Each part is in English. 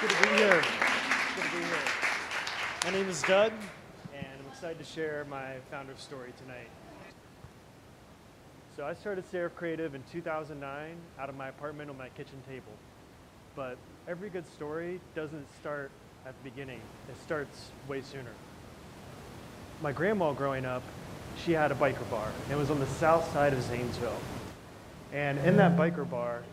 Good to be here. Good to be here. My name is Doug, and I'm excited to share my founder story tonight. So I started Serif Creative in 2009 out of my apartment on my kitchen table. But every good story doesn't start at the beginning. It starts way sooner. My grandma growing up, she had a biker bar. And it was on the south side of Zanesville. And in that biker bar,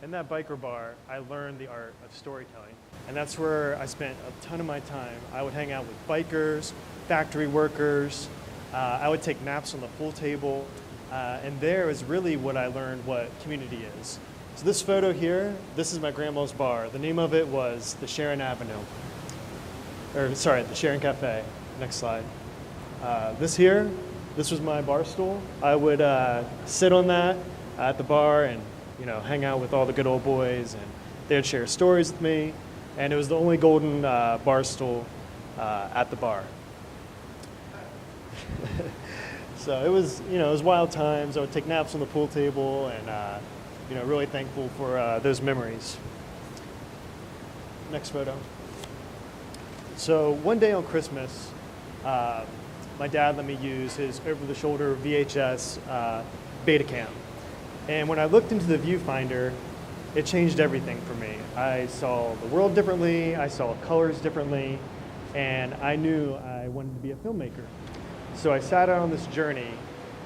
I learned the art of storytelling. And that's where I spent a ton of my time. I would hang out with bikers, factory workers. I would take naps on the pool table. And there is really what I learned what community is. So this photo here, this is my grandma's bar. The name of it was the Sharon the Sharon Cafe. Next slide. This was my bar stool. I would sit on that at the bar and hang out with all the good old boys, and they'd share stories with me, and it was the only golden bar stool at the bar. So it was wild times. I would take naps on the pool table, and really thankful for those memories. Next photo. So one day on Christmas, my dad let me use his over-the-shoulder VHS Beta.MN. And when I looked into the viewfinder, it changed everything for me. I saw the world differently, I saw colors differently, and I knew I wanted to be a filmmaker. So I set out on this journey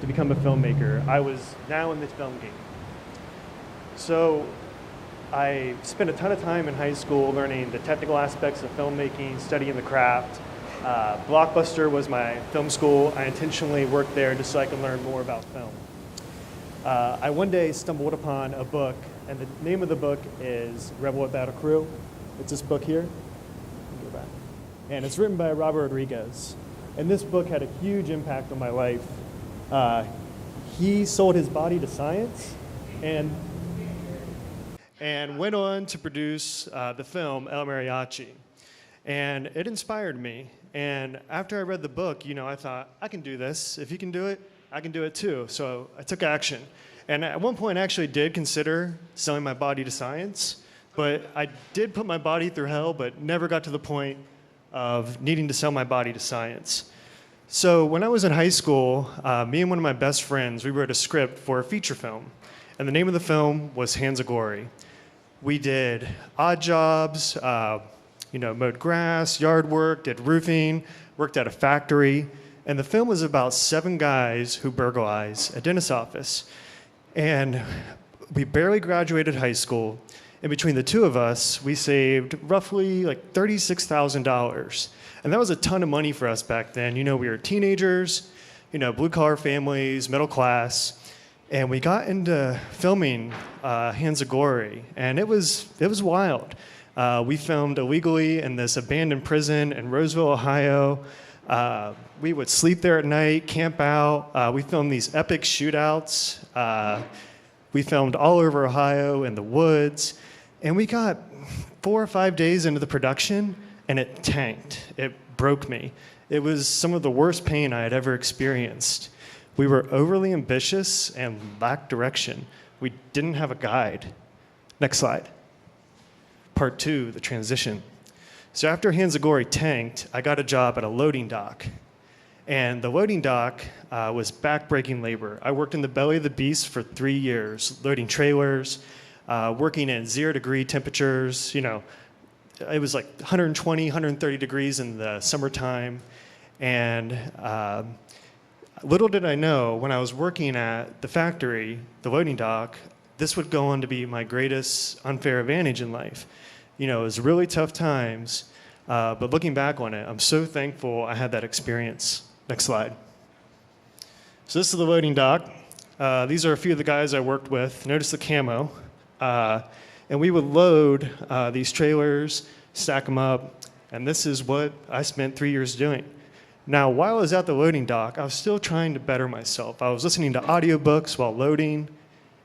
to become a filmmaker. I was now in the film game. So I spent a ton of time in high school learning the technical aspects of filmmaking, studying the craft. Blockbuster was my film school. I intentionally worked there just so I could learn more about film. I one day stumbled upon a book, and the name of the book is Rebel Without a Crew. It's this book here. Go back. And it's written by Robert Rodriguez. And this book had a huge impact on my life. He sold his body to science and went on to produce the film El Mariachi. And it inspired me. And after I read the book, I thought, I can do this. If he can do it, I can do it too. So I took action. And at one point, I actually did consider selling my body to science. But I did put my body through hell, but never got to the point of needing to sell my body to science. So when I was in high school, me and one of my best friends, we wrote a script for a feature film. And the name of the film was Hands of Glory. We did odd jobs, mowed grass, yard work, did roofing, worked at a factory. And the film was about 7 guys who burglarize a dentist's office. And we barely graduated high school. And between the two of us, we saved roughly like $36,000. And that was a ton of money for us back then. We were teenagers, blue-collar families, middle class. And we got into filming Hands of Glory. And it was wild. We filmed illegally in this abandoned prison in Roseville, Ohio. We would sleep there at night, camp out. We filmed these epic shootouts. We filmed all over Ohio in the woods. And we got 4 or 5 days into the production, and it tanked. It broke me. It was some of the worst pain I had ever experienced. We were overly ambitious and lacked direction. We didn't have a guide. Next slide. Part 2, the transition. So after Hands of Glory tanked, I got a job at a loading dock. And the loading dock was back-breaking labor. I worked in the belly of the beast for 3 years, loading trailers, working in 0-degree temperatures. It was like 120, 130 degrees in the summertime. And little did I know, when I was working at the factory, the loading dock, this would go on to be my greatest unfair advantage in life. It was really tough times, but looking back on it, I'm so thankful I had that experience. Next slide. So this is the loading dock. These are a few of the guys I worked with. Notice the camo. And we would load these trailers, stack them up, and this is what I spent 3 years doing. Now, while I was at the loading dock, I was still trying to better myself. I was listening to audiobooks while loading,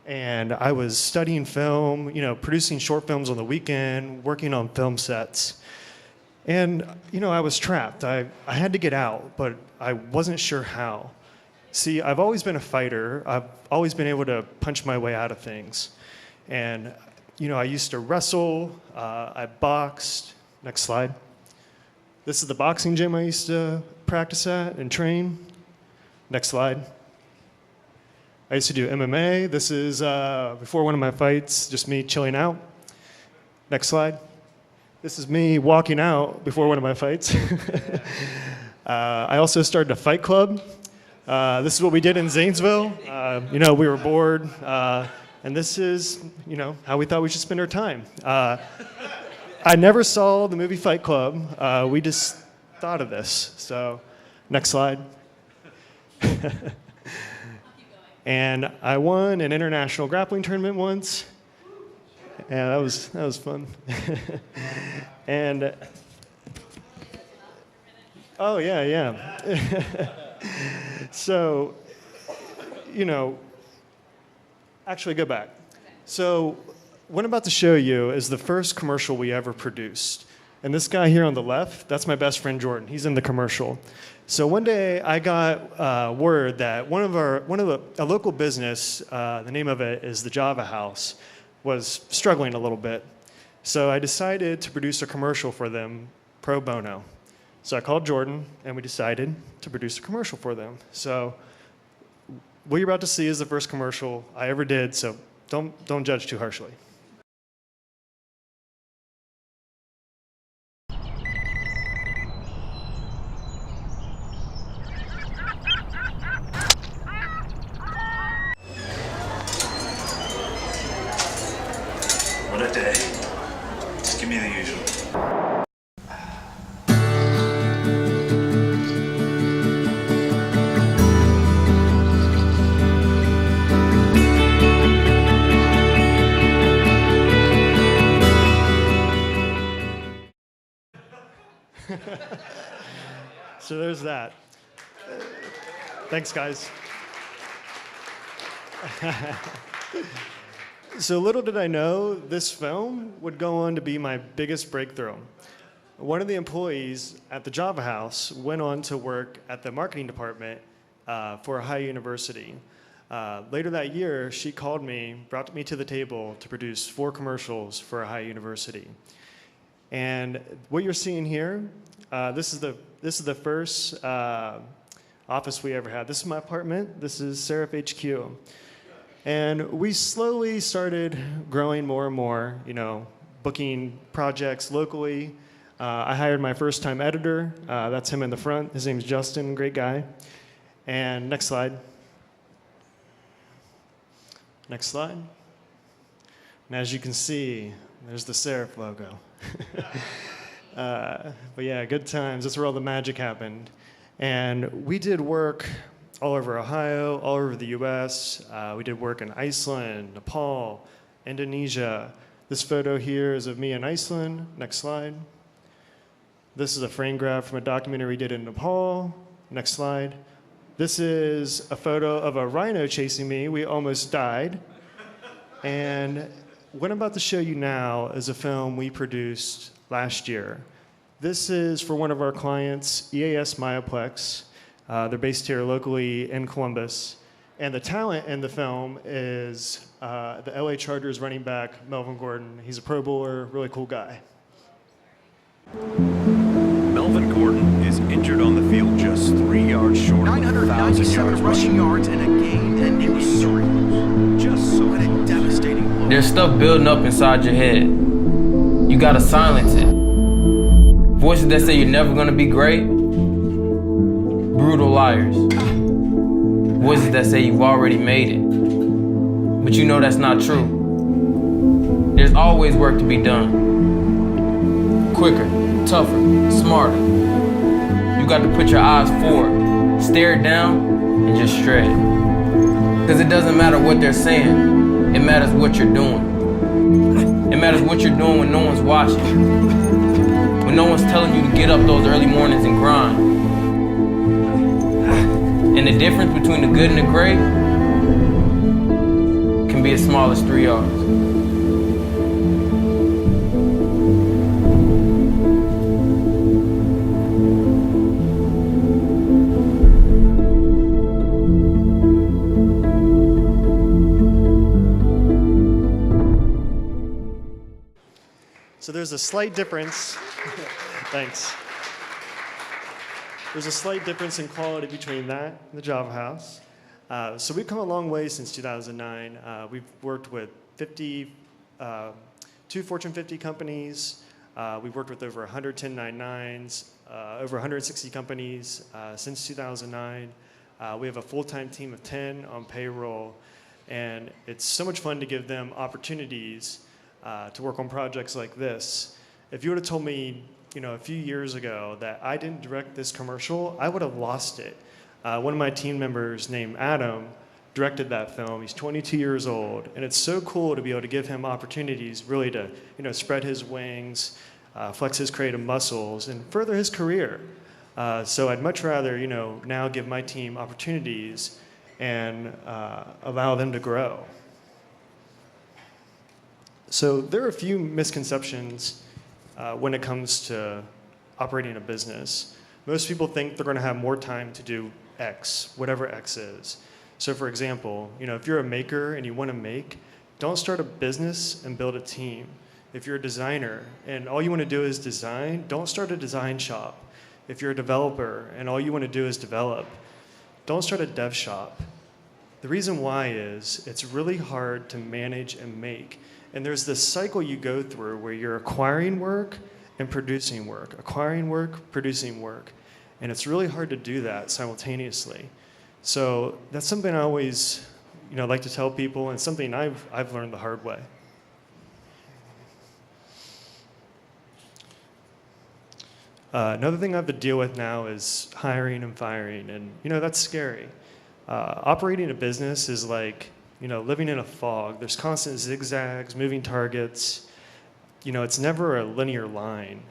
and I was studying film, producing short films on the weekend, working on film sets. And, I was trapped. I had to get out, but I wasn't sure how. See, I've always been a fighter. I've always been able to punch my way out of things. And I used to wrestle, I boxed. Next slide. This is the boxing gym I used to practice at and train. Next slide. I used to do MMA. This is before one of my fights, just me chilling out. Next slide. This is me walking out before one of my fights. I also started a fight club. This is what we did in Zanesville. We were bored. And this is, how we thought we should spend our time. I never saw the movie Fight Club. We just thought of this. So, next slide. And I won an international grappling tournament once. Yeah, that was fun. And oh yeah. So, actually go back. So what I'm about to show you is the first commercial we ever produced. And this guy here on the left, that's my best friend Jordan. He's in the commercial. So one day I got word that a local business, the name of it is the Java House, was struggling a little bit. So I decided to produce a commercial for them pro bono. So I called Jordan and we decided to produce a commercial for them. So what you're about to see is the first commercial I ever did, so don't judge too harshly. What a day. Just give me the usual. So there's that. Thanks, guys. So little did I know this film would go on to be my biggest breakthrough. One of the employees at the Java House went on to work at the marketing department for a high university. Later that year, she called me, brought me to the table to produce 4 commercials for a high university. And what you're seeing here, this is the first office we ever had. This is my apartment. This is Seraph HQ. And we slowly started growing more and more, booking projects locally. I hired my first-time editor. That's him in the front. His name's Justin, great guy. And next slide. Next slide. And as you can see, there's the Seraph logo. But yeah, good times. That's where all the magic happened. And we did work all over Ohio, all over the US. We did work in Iceland, Nepal, Indonesia. This photo here is of me in Iceland. Next slide. This is a frame grab from a documentary we did in Nepal. Next slide. This is a photo of a rhino chasing me. We almost died. And what I'm about to show you now is a film we produced last year. This is for one of our clients, EAS Myoplex. They're based here locally in Columbus. And the talent in the film is the LA Chargers running back, Melvin Gordon. He's a Pro Bowler, really cool guy. Melvin Gordon is injured on the field just 3 yards short of 997 rushing yards in a game-ending injury. Just so a devastating blow. There's stuff building up inside your head. You gotta silence it. Voices that say you're never gonna be great, brutal liars. Voices that say you've already made it, but you know that's not true. There's always work to be done. Quicker, tougher, smarter. You got to put your eyes forward, stare it down, and just shred. Because it doesn't matter what they're saying, it matters what you're doing. It matters what you're doing when no one's watching. When no one's telling you to get up those early mornings and grind. And the difference between the good and the great can be as small as 3 yards. So there's a slight difference. Thanks. There's a slight difference in quality between that and the Java House. So we've come a long way since 2009. We've worked with 2 Fortune 50 companies. We've worked with over 100 1099s, over 160 companies since 2009. We have a full-time team of 10 on payroll, and it's so much fun to give them opportunities to work on projects like this. If you would have told me, a few years ago that I didn't direct this commercial, I would have lost it. One of my team members named Adam directed that film. He's 22 years old, and it's so cool to be able to give him opportunities really to, spread his wings, flex his creative muscles, and further his career. So I'd much rather, now give my team opportunities and allow them to grow. So there are a few misconceptions when it comes to operating a business. Most people think they're going to have more time to do X, whatever X is. So for example, if you're a maker and you want to make, don't start a business and build a team. If you're a designer and all you want to do is design, don't start a design shop. If you're a developer and all you want to do is develop, don't start a dev shop. The reason why is it's really hard to manage and make. And there's this cycle you go through where you're acquiring work and producing work, acquiring work, producing work. And it's really hard to do that simultaneously. So that's something I always, like to tell people, and something I've learned the hard way. Another thing I have to deal with now is hiring and firing, and that's scary. Operating a business is like living in a fog. There's constant zigzags, moving targets. It's never a linear line.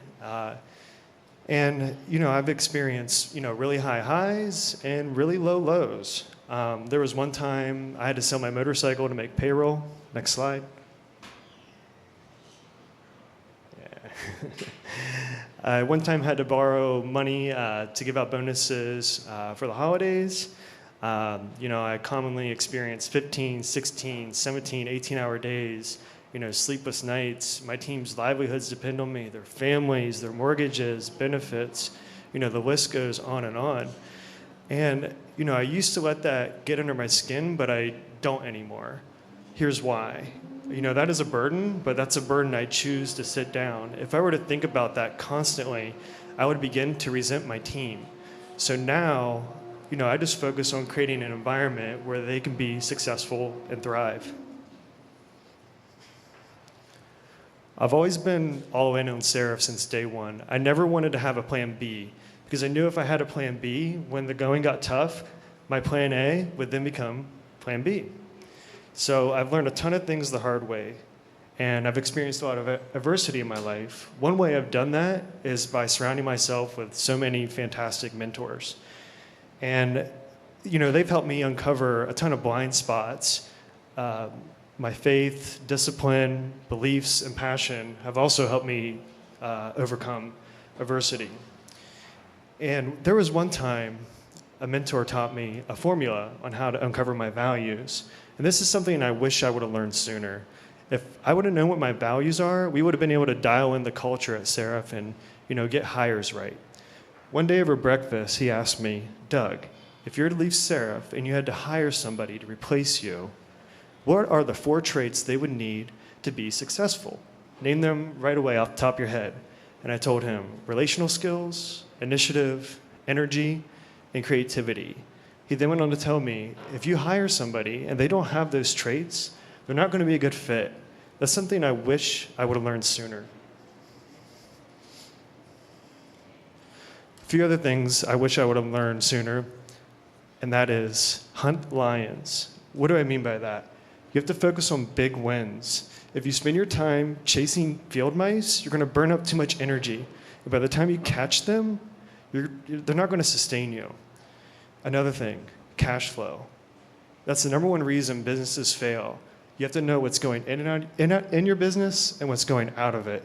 And I've experienced really high highs and really low lows. There was one time I had to sell my motorcycle to make payroll. Next slide. Yeah. I one time had to borrow money to give out bonuses for the holidays. I commonly experience 15, 16, 17, 18-hour days, sleepless nights. My team's livelihoods depend on me, their families, their mortgages, benefits, the list goes on and on. And, I used to let that get under my skin, but I don't anymore. Here's why. That is a burden, but that's a burden I choose to sit down. If I were to think about that constantly, I would begin to resent my team. So now, I just focus on creating an environment where they can be successful and thrive. I've always been all in on Seraph since day one. I never wanted to have a plan B because I knew if I had a plan B, when the going got tough, my plan A would then become plan B. So I've learned a ton of things the hard way, and I've experienced a lot of adversity in my life. One way I've done that is by surrounding myself with so many fantastic mentors. And, they've helped me uncover a ton of blind spots. My faith, discipline, beliefs, and passion have also helped me overcome adversity. And there was one time a mentor taught me a formula on how to uncover my values. And this is something I wish I would have learned sooner. If I would have known what my values are, we would have been able to dial in the culture at Seraph and, get hires right. One day over breakfast, he asked me, Doug, if you were to leave Seraph and you had to hire somebody to replace you, what are the 4 traits they would need to be successful? Name them right away off the top of your head. And I told him, relational skills, initiative, energy, and creativity. He then went on to tell me, if you hire somebody and they don't have those traits, they're not going to be a good fit. That's something I wish I would have learned sooner. A few other things I wish I would have learned sooner, and that is hunt lions. What do I mean by that? You have to focus on big wins. If you spend your time chasing field mice, you're going to burn up too much energy. And by the time you catch them, they're not going to sustain you. Another thing, cash flow. That's the number one reason businesses fail. You have to know what's going in and out in your business and what's going out of it.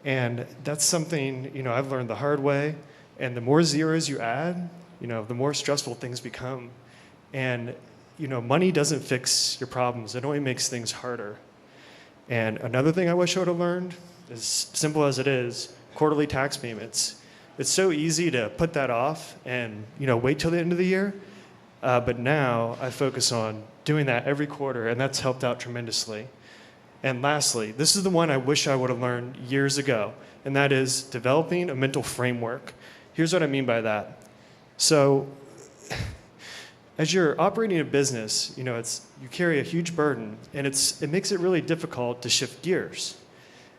And that's something I've learned the hard way. And the more zeros you add, the more stressful things become. And money doesn't fix your problems. It only makes things harder. And another thing I wish I would have learned as simple as it is, quarterly tax payments. It's so easy to put that off and wait till the end of the year. But now I focus on doing that every quarter, and that's helped out tremendously. And lastly, this is the one I wish I would have learned years ago, and that is developing a mental framework. Here's what I mean by that. So as you're operating a business, you carry a huge burden, and it makes it really difficult to shift gears.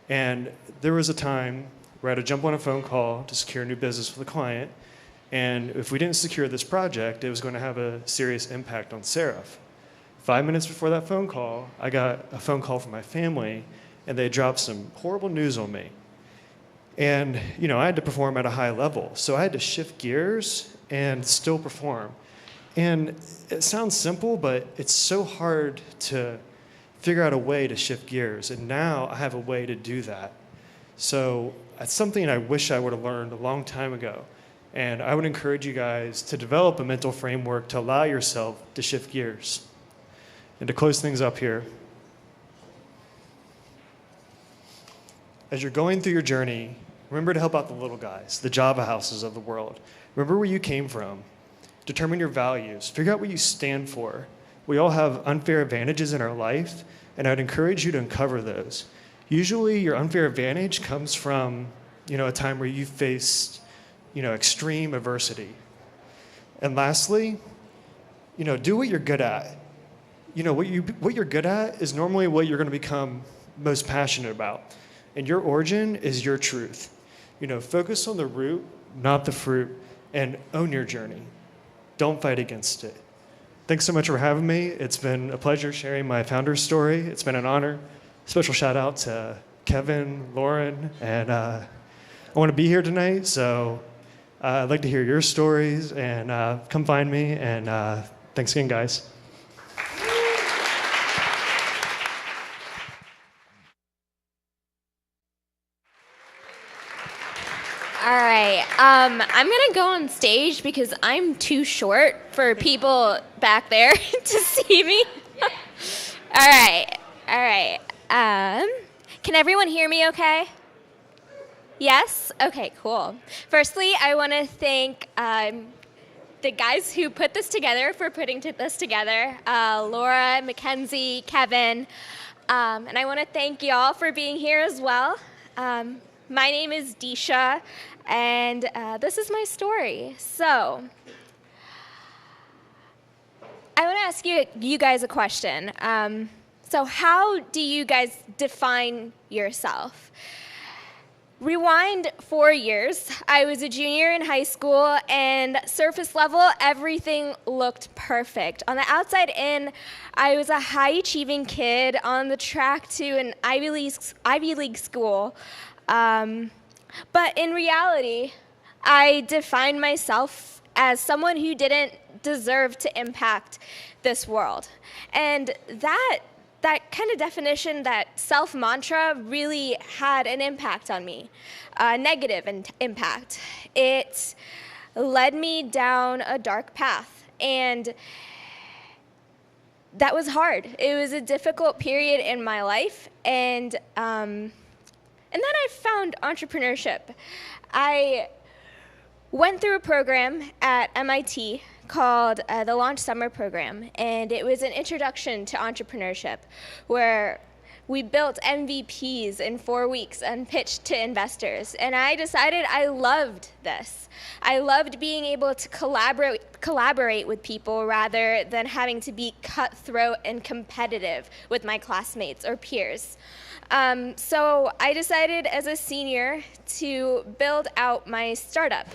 And there was a time where I had to jump on a phone call to secure a new business with a client, and if we didn't secure this project, it was going to have a serious impact on Seraph. 5 minutes before that phone call, I got a phone call from my family, and they dropped some horrible news on me. And I had to perform at a high level, so I had to shift gears and still perform. And it sounds simple, but it's so hard to figure out a way to shift gears, and now I have a way to do that. So that's something I wish I would have learned a long time ago. And I would encourage you guys to develop a mental framework to allow yourself to shift gears. And to close things up here, as you're going through your journey, remember to help out the little guys, the Java houses of the world. Remember where you came from. Determine your values. Figure out what you stand for. We all have unfair advantages in our life, and I'd encourage you to uncover those. Usually your unfair advantage comes from a time where you faced extreme adversity. And lastly, do what you're good at. What you're good at is normally what you're going to become most passionate about. And your origin is your truth. Focus on the root, not the fruit, and own your journey. Don't fight against it. Thanks so much for having me. It's been a pleasure sharing my founder's story. It's been an honor. Special shout out to Kevin, Lauren, and I want to be here tonight, so I'd like to hear your stories, and come find me, and thanks again, guys. All right, I'm gonna go on stage because I'm too short for people back there to see me. All right. Can everyone hear me okay? Yes? Okay, cool. Firstly, I want to thank the guys who put this together for putting this together, Laura, Mackenzie, Kevin, and I want to thank y'all for being here as well. My name is Disha, and this is my story. So, I want to ask you guys a question. So how do you guys define yourself? Rewind 4 years. I was a junior in high school, and surface level, everything looked perfect. On the outside in, I was a high-achieving kid on the track to an Ivy League school. But in reality, I defined myself as someone who didn't deserve to impact this world. And that kind of definition, that self-mantra, really had an impact on me, a negative impact. It led me down a dark path, and that was hard. It was a difficult period in my life, and then I found entrepreneurship. I went through a program at MIT called the Launch Summer Program, and it was an introduction to entrepreneurship where we built MVPs in 4 weeks and pitched to investors. And I decided I loved this. I loved being able to collaborate with people rather than having to be cutthroat and competitive with my classmates or peers. So I decided as a senior to build out my startup.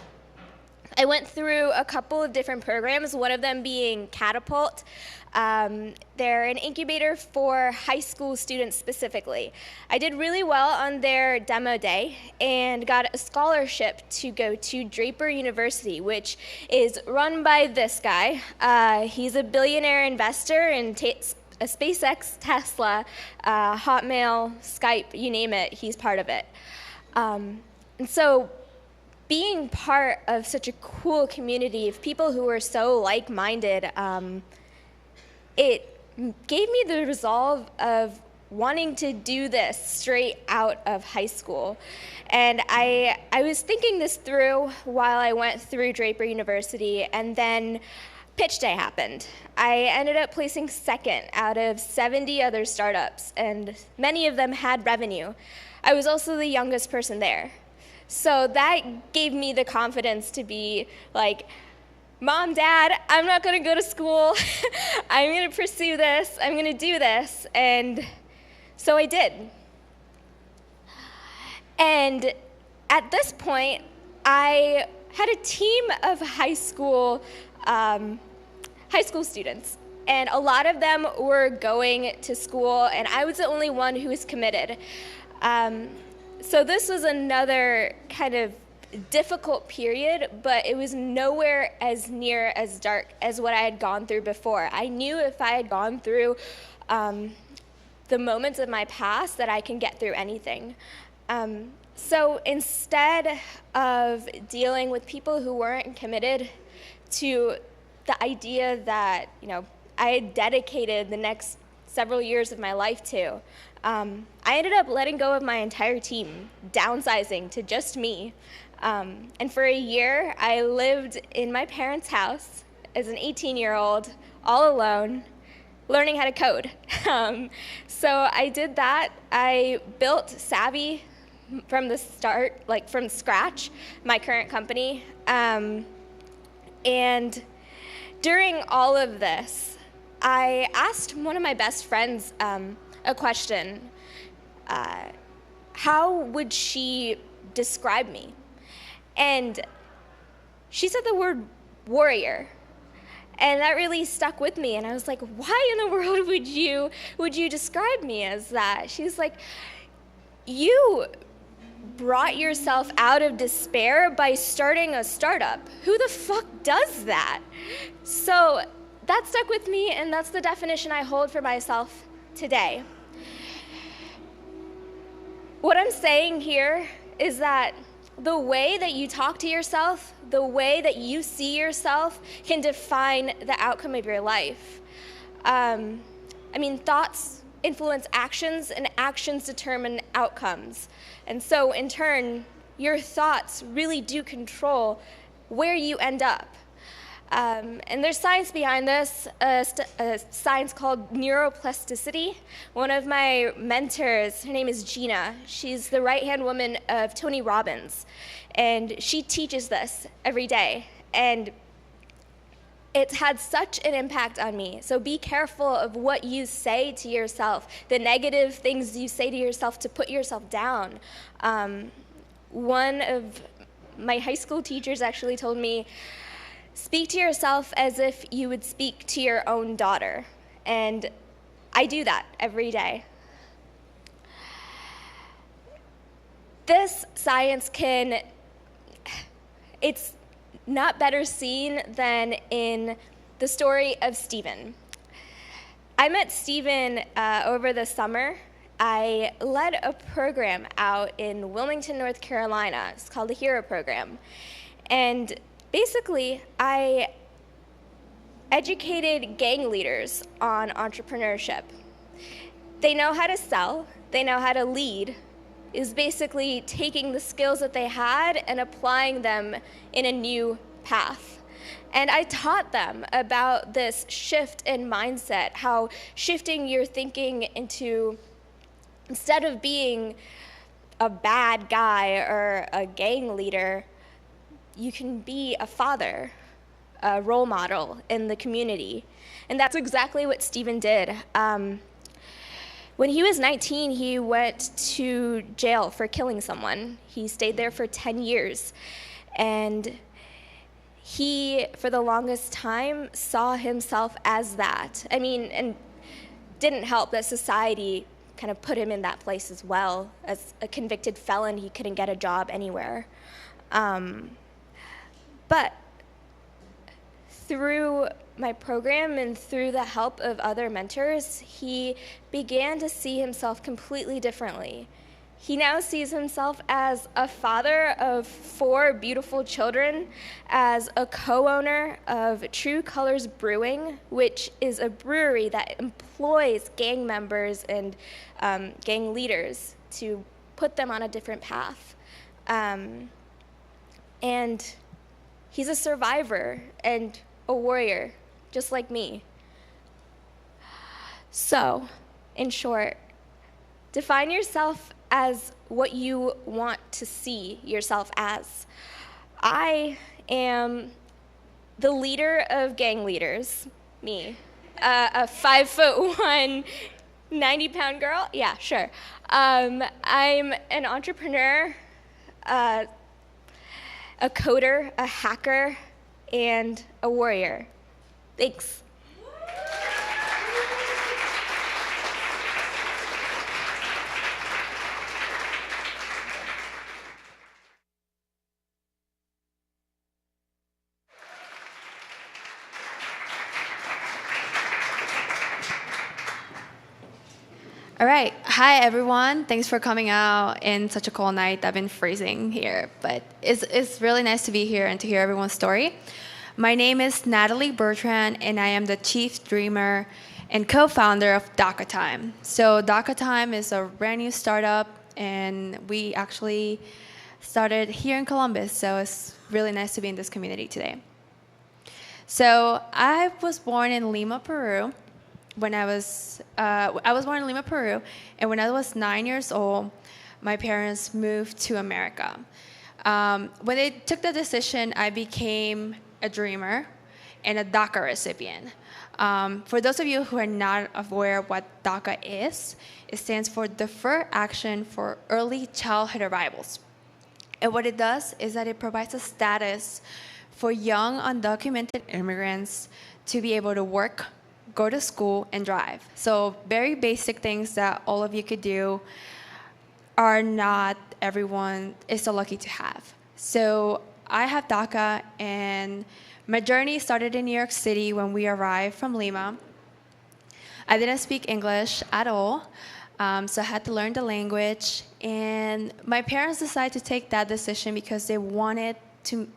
I went through a couple of different programs, one of them being Catapult. They're an incubator for high school students specifically. I did really well on their demo day and got a scholarship to go to Draper University, which is run by this guy. He's a billionaire investor in SpaceX, Tesla, Hotmail, Skype, you name it, he's part of it. And so being part of such a cool community of people who are so like-minded, it gave me the resolve of wanting to do this straight out of high school. And I was thinking this through while I went through Draper University, and then pitch day happened. I ended up placing second out of 70 other startups, and many of them had revenue. I was also the youngest person there. So that gave me the confidence to be like, Mom, Dad, I'm not going to go to school. I'm going to pursue this. I'm going to do this. And so I did. And at this point, I had a team of high school students. And a lot of them were going to school, and I was the only one who was committed. So this was another kind of difficult period, but it was nowhere as near as dark as what I had gone through before. I knew if I had gone through the moments of my past that I can get through anything. So instead of dealing with people who weren't committed to the idea that, you know, I had dedicated the next several years of my life to, I ended up letting go of my entire team, downsizing to just me. And for a year, I lived in my parents' house as an 18-year-old, all alone, learning how to code. So I did that. I built Savvy from the start, like from scratch, my current company. And during all of this, I asked one of my best friends a question. How would she describe me? And she said the word warrior. And that really stuck with me. And I was like, why in the world would you describe me as that? She's like, you brought yourself out of despair by starting a startup. Who the fuck does that? So that stuck with me, and that's the definition I hold for myself today. What I'm saying here is that the way that you talk to yourself, the way that you see yourself can define the outcome of your life. Thoughts influence actions, and actions determine outcomes. And so, in turn, your thoughts really do control where you end up. And there's science behind this, a science called neuroplasticity. One of my mentors, her name is Gina. She's the right-hand woman of Tony Robbins. And she teaches this every day. And it's had such an impact on me. So be careful of what you say to yourself, the negative things you say to yourself to put yourself down. One of my high school teachers actually told me, speak to yourself as if you would speak to your own daughter. And I do that every day. This science it's not better seen than in the story of Stephen. I met Stephen over the summer. I led a program out in Wilmington, North Carolina. It's called the HERO program. And basically, I educated gang leaders on entrepreneurship. They know how to sell, they know how to lead. Is basically taking the skills that they had and applying them in a new path. And I taught them about this shift in mindset, how shifting your thinking into, instead of being a bad guy or a gang leader, you can be a father, a role model in the community. And that's exactly what Stephen did. When he was 19, he went to jail for killing someone. He stayed there for 10 years. And he, for the longest time, saw himself as that. And didn't help that society kind of put him in that place as well. As a convicted felon, he couldn't get a job anywhere. But through my program and through the help of other mentors, he began to see himself completely differently. He now sees himself as a father of 4 beautiful children, as a co-owner of True Colors Brewing, which is a brewery that employs gang members and gang leaders to put them on a different path. And he's a survivor and a warrior, just like me. So, in short, define yourself as what you want to see yourself as. I am the leader of gang leaders, me. A 5'1", 90-pound girl? Yeah, sure. I'm an entrepreneur, a coder, a hacker, and a warrior. Thanks. All right. Hi, everyone. Thanks for coming out in such a cold night. I've been freezing here, but it's really nice to be here and to hear everyone's story. My name is Natalie Bertrand, and I am the chief dreamer and co-founder of Beta.MN. So Beta.MN is a brand new startup, and we actually started here in Columbus, so it's really nice to be in this community today. So I was born in Lima, Peru. I was born in Lima, Peru, and when I was 9 years old, my parents moved to America. When they took the decision, I became a dreamer and a DACA recipient. For those of you who are not aware of what DACA is, it stands for Deferred Action for Early Childhood Arrivals. And what it does is that it provides a status for young undocumented immigrants to be able to work, go to school, and drive. So very basic things that all of you could do are not everyone is so lucky to have. So I have DACA, and my journey started in New York City when we arrived from Lima. I didn't speak English at all, so I had to learn the language. And my parents decided to take that decision because they wanted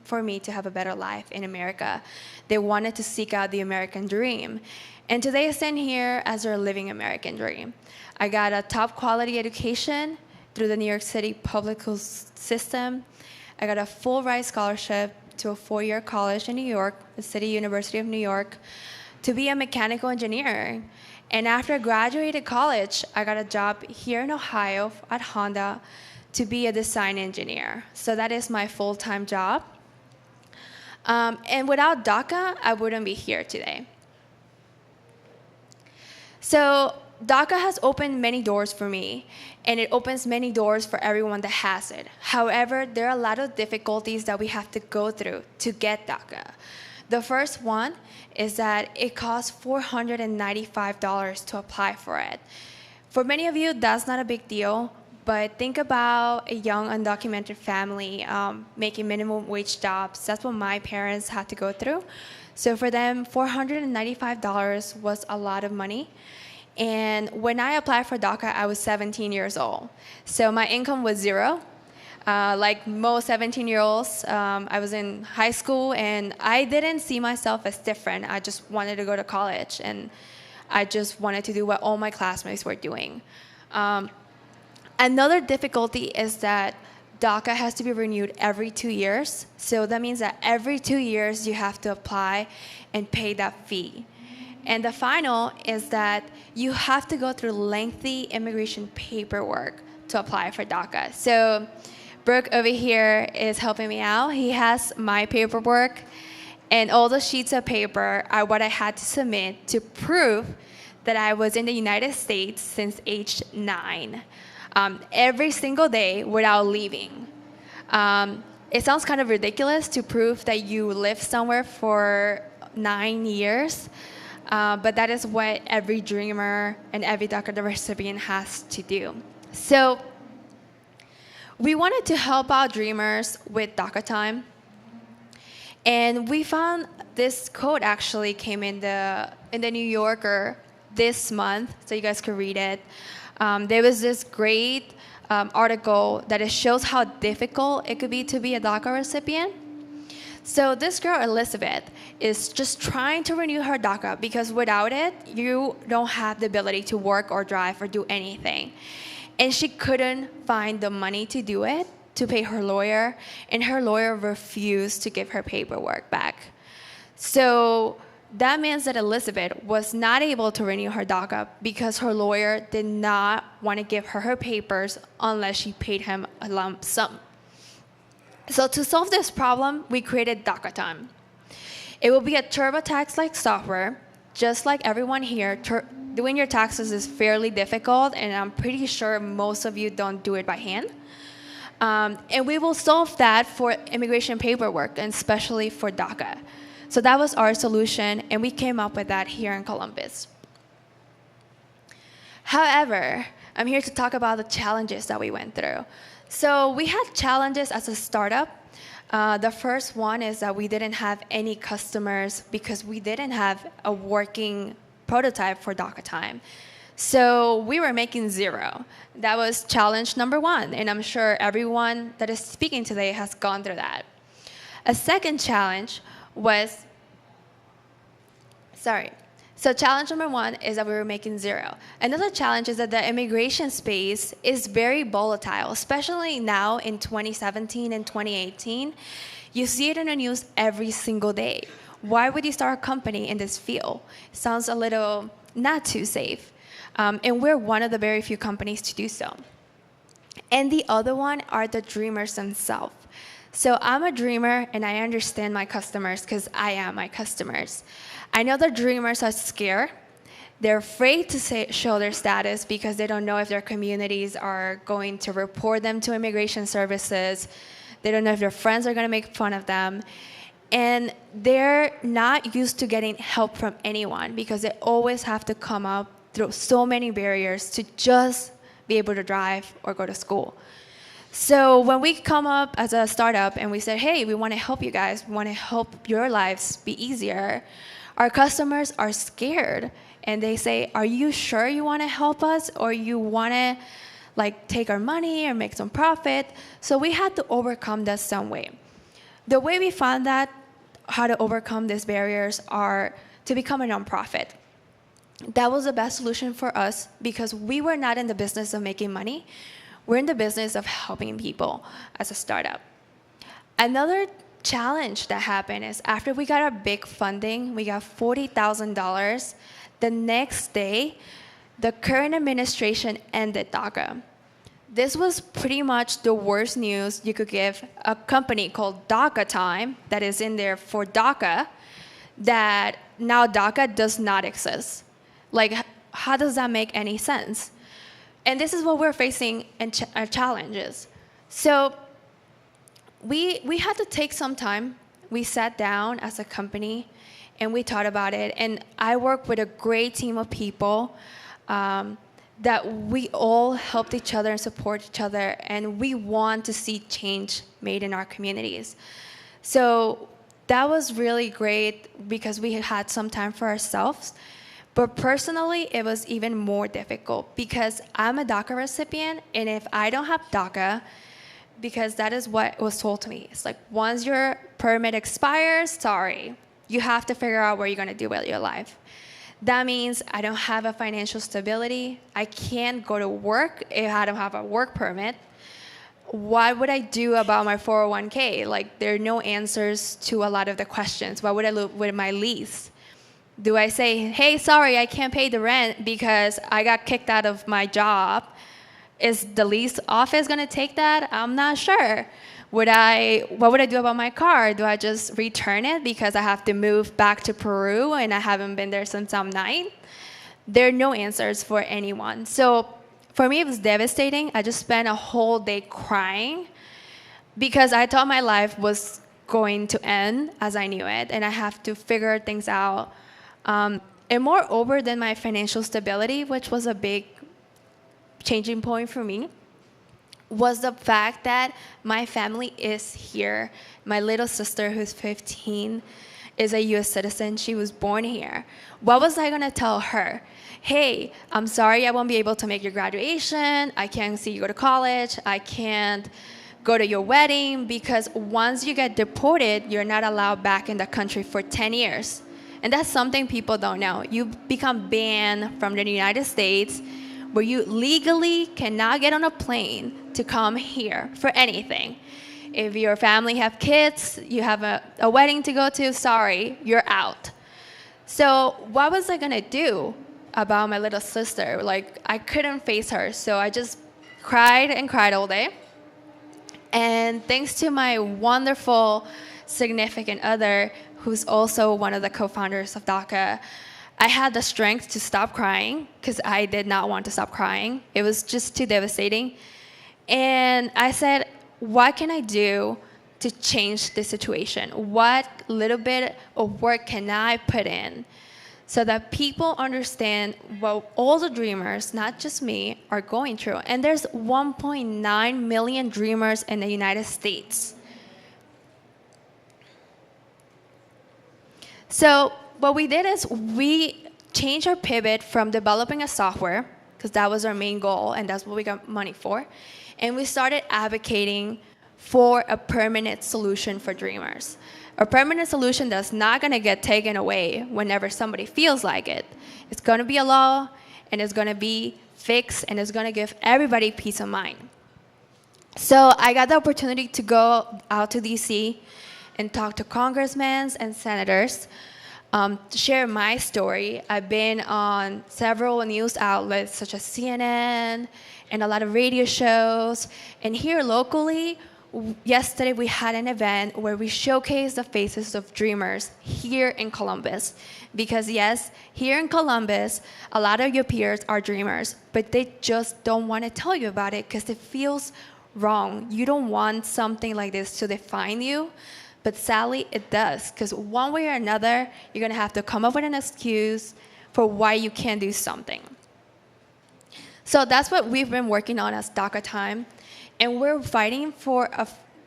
for me to have a better life in America. They wanted to seek out the American dream. And today I stand here as a living American dream. I got a top quality education through the New York City public school system. I got a full ride scholarship to a 4-year college in New York, the City University of New York, to be a mechanical engineer. And after I graduated college, I got a job here in Ohio at Honda to be a design engineer. So that is my full-time job. And without DACA, I wouldn't be here today. So DACA has opened many doors for me, and it opens many doors for everyone that has it. However, there are a lot of difficulties that we have to go through to get DACA. The first one is that it costs $495 to apply for it. For many of you, that's not a big deal, but think about a young undocumented family making minimum wage jobs. That's what my parents had to go through. So for them, $495 was a lot of money. And when I applied for DACA, I was 17 years old. So my income was zero. Like most 17-year-olds, I was in high school, and I didn't see myself as different. I just wanted to go to college, and I just wanted to do what all my classmates were doing. Another difficulty is that DACA has to be renewed every 2 years. So that means that every 2 years you have to apply and pay that fee. And the final is that you have to go through lengthy immigration paperwork to apply for DACA. So Brooke over here is helping me out. He has my paperwork, and all the sheets of paper are what I had to submit to prove that I was in the United States since age 9. Every single day without leaving. It sounds kind of ridiculous to prove that you lived somewhere for 9 years, but that is what every dreamer and every DACA recipient has to do. So we wanted to help out dreamers with DACA time, and we found this quote actually came in the New Yorker this month, so you guys could read it. There was this great article that it shows how difficult it could be to be a DACA recipient. So this girl, Elizabeth, is just trying to renew her DACA because without it, you don't have the ability to work or drive or do anything. And she couldn't find the money to do it, to pay her lawyer, and her lawyer refused to give her paperwork back. So that means that Elizabeth was not able to renew her DACA because her lawyer did not want to give her her papers unless she paid him a lump sum. So to solve this problem, we created DACA Time. It will be a TurboTax-like software, just like everyone here. Doing your taxes is fairly difficult, and I'm pretty sure most of you don't do it by hand. And we will solve that for immigration paperwork, and especially for DACA. So that was our solution, and we came up with that here in Columbus. However, I'm here to talk about the challenges that we went through. So we had challenges as a startup. The first one is that we didn't have any customers because we didn't have a working prototype for DACA Time. So we were making zero. That was challenge number one, and I'm sure everyone that is speaking today has gone through that. A second challenge was, so challenge number one is that we were making zero. Another challenge is that the immigration space is very volatile, especially now in 2017 and 2018. You see it in the news every single day. Why would you start a company in this field? It sounds a little not too safe. And we're one of the very few companies to do so. And the other one are the dreamers themselves. So I'm a dreamer, and I understand my customers because I am my customers. I know the dreamers are scared. They're afraid to show their status because they don't know if their communities are going to report them to immigration services. They don't know if their friends are going to make fun of them. And they're not used to getting help from anyone because they always have to come up through so many barriers to just be able to drive or go to school. So when we come up as a startup and we say, hey, we want to help you guys, we want to help your lives be easier, our customers are scared. And they say, are you sure you want to help us, or you want to take our money or make some profit? So we had to overcome that some way. The way we found that, how to overcome these barriers, are to become a nonprofit. That was the best solution for us because we were not in the business of making money. We're in the business of helping people as a startup. Another challenge that happened is after we got our big funding, we got $40,000. The next day, the current administration ended DACA. This was pretty much the worst news you could give a company called DACA Time that is in there for DACA, that now DACA does not exist. How does that make any sense? And this is what we're facing in our challenges. So we had to take some time. We sat down as a company and we thought about it. And I work with a great team of people that we all helped each other and support each other. And we want to see change made in our communities. So that was really great because we had some time for ourselves. But personally, it was even more difficult because I'm a DACA recipient, and if I don't have DACA, because that is what was told to me, it's once your permit expires, sorry, you have to figure out what you're going to do with your life. That means I don't have a financial stability. I can't go to work if I don't have a work permit. What would I do about my 401k? There are no answers to a lot of the questions. What would I do with my lease? Do I say, hey, sorry, I can't pay the rent because I got kicked out of my job? Is the lease office going to take that? I'm not sure. What would I do about my car? Do I just return it because I have to move back to Peru and I haven't been there since I'm 9? There are no answers for anyone. So for me, it was devastating. I just spent a whole day crying because I thought my life was going to end as I knew it, and I have to figure things out. And moreover than my financial stability, which was a big changing point for me, was the fact that my family is here. My little sister, who's 15, is a US citizen. She was born here. What was I gonna tell her? Hey, I'm sorry I won't be able to make your graduation. I can't see you go to college. I can't go to your wedding, because once you get deported, you're not allowed back in the country for 10 years. And that's something people don't know. You become banned from the United States, where you legally cannot get on a plane to come here for anything. If your family have kids, you have a wedding to go to, sorry, you're out. So what was I gonna do about my little sister? Like, I couldn't face her, so I just cried and cried all day. And thanks to my wonderful significant other, who's also one of the co-founders of DACA, I had the strength to stop crying, because I did not want to stop crying. It was just too devastating. And I said, what can I do to change the situation? What little bit of work can I put in so that people understand what all the dreamers, not just me, are going through? And there's 1.9 million dreamers in the United States. So what we did is we changed our pivot from developing a software, because that was our main goal and that's what we got money for, and we started advocating for a permanent solution for dreamers. A permanent solution that's not going to get taken away whenever somebody feels like it. It's going to be a law, and it's going to be fixed, and it's going to give everybody peace of mind. So I got the opportunity to go out to DC and talk to congressmen and senators to share my story. I've been on several news outlets such as CNN and a lot of radio shows. And here locally, yesterday we had an event where we showcased the faces of dreamers here in Columbus. Because yes, here in Columbus, a lot of your peers are dreamers, but they just don't want to tell you about it because it feels wrong. You don't want something like this to define you, but sadly it does, because one way or another, you're going to have to come up with an excuse for why you can't do something. So that's what we've been working on as DACA Time. And we're fighting for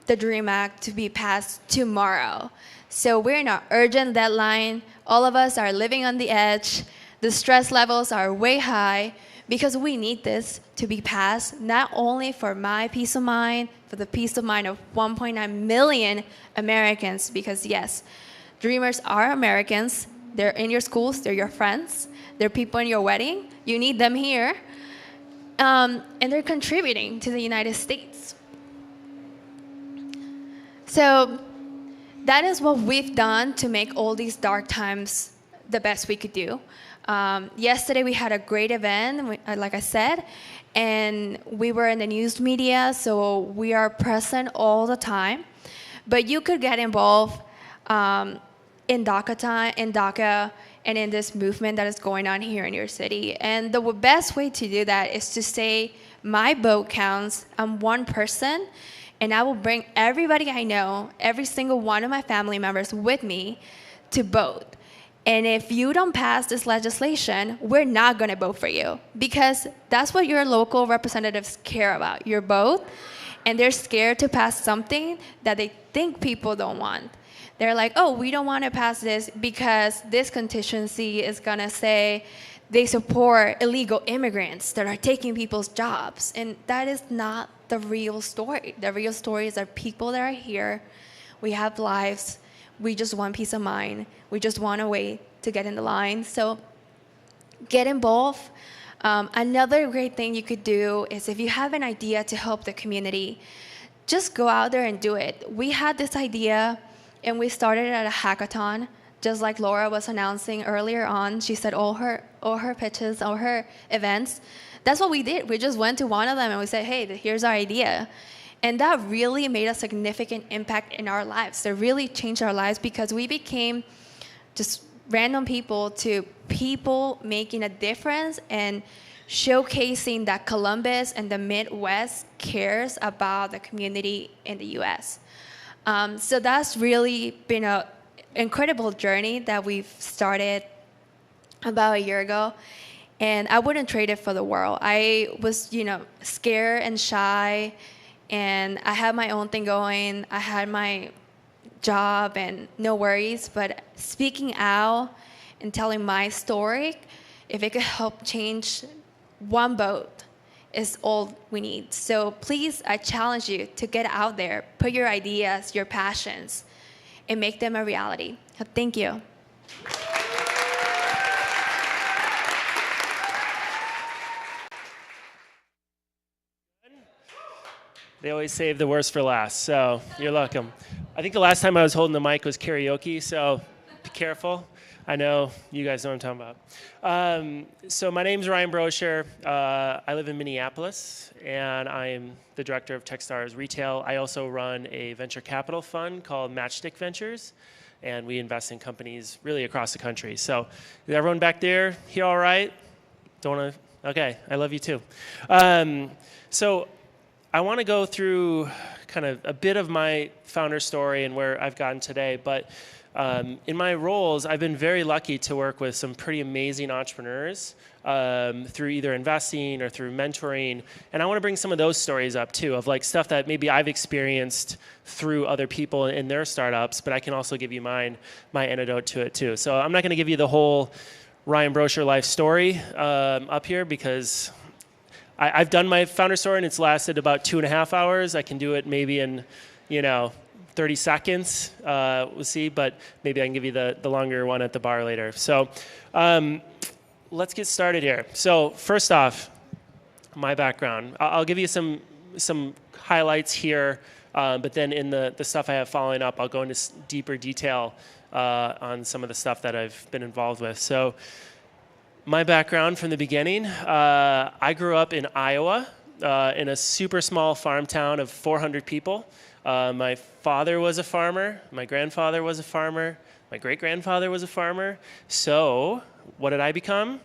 the DREAM Act to be passed tomorrow. So we're in an urgent deadline. All of us are living on the edge. The stress levels are way high because we need this to be passed, not only for my peace of mind, for the peace of mind of 1.9 million Americans, because yes, dreamers are Americans. They're in your schools, they're your friends, they're people in your wedding. You need them here. And they're contributing to the United States. So that is what we've done to make all these dark times the best we could do. Yesterday we had a great event, like I said, and we were in the news media, so we are present all the time. But you could get involved in DACA, and in this movement that is going on here in your city. And the best way to do that is to say, my vote counts. I'm one person, and I will bring everybody I know, every single one of my family members with me to vote. And if you don't pass this legislation, we're not gonna vote for you, because that's what your local representatives care about, your vote. And they're scared to pass something that they think people don't want. They're like, oh, we don't want to pass this because this constituency is going to say they support illegal immigrants that are taking people's jobs. And that is not the real story. The real story is that people that are here, we have lives, we just want peace of mind, we just want a way to get in the line. So get involved. Another great thing you could do is, if you have an idea to help the community, just go out there and do it. We had this idea, and we started at a hackathon, just like Laura was announcing earlier on. She said all her pitches, all her events. That's what we did. We just went to one of them and we said, hey, here's our idea. And that really made a significant impact in our lives. It really changed our lives, because we became just random people to people making a difference and showcasing that Columbus and the Midwest cares about the community in the US. So that's really been an incredible journey that we've started about a year ago. And I wouldn't trade it for the world. I was, scared and shy, and I had my own thing going. I had my job and no worries, but speaking out and telling my story, if it could help change one boat, is all we need. So please, I challenge you to get out there, put your ideas, your passions, and make them a reality. Thank you. They always save the worst for last, so you're welcome. I think the last time I was holding the mic was karaoke, so be careful. I know you guys know what I'm talking about. So my name's Ryan Brosher. I live in Minneapolis, and I am the director of Techstars Retail. I also run a venture capital fund called Matchstick Ventures, and we invest in companies really across the country. So is everyone back there here all right? Don't want to? Okay, I love you too. So I want to go through kind of a bit of my founder story and where I've gotten today, but in my roles, I've been very lucky to work with some pretty amazing entrepreneurs through either investing or through mentoring. And I want to bring some of those stories up too, of like stuff that maybe I've experienced through other people in their startups, but I can also give you my antidote to it too. So I'm not going to give you the whole Ryan Brosher life story up here because I've done my founder story and it's lasted about 2.5 hours. I can do it maybe in, 30 seconds, we'll see, but maybe I can give you the longer one at the bar later. So let's get started here. So first off, my background. I'll give you some highlights here, but then in the stuff I have following up, I'll go into deeper detail on some of the stuff that I've been involved with. So my background from the beginning, I grew up in Iowa in a super small farm town of 400 people. My father was a farmer, my grandfather was a farmer, my great-grandfather was a farmer. So what did I become?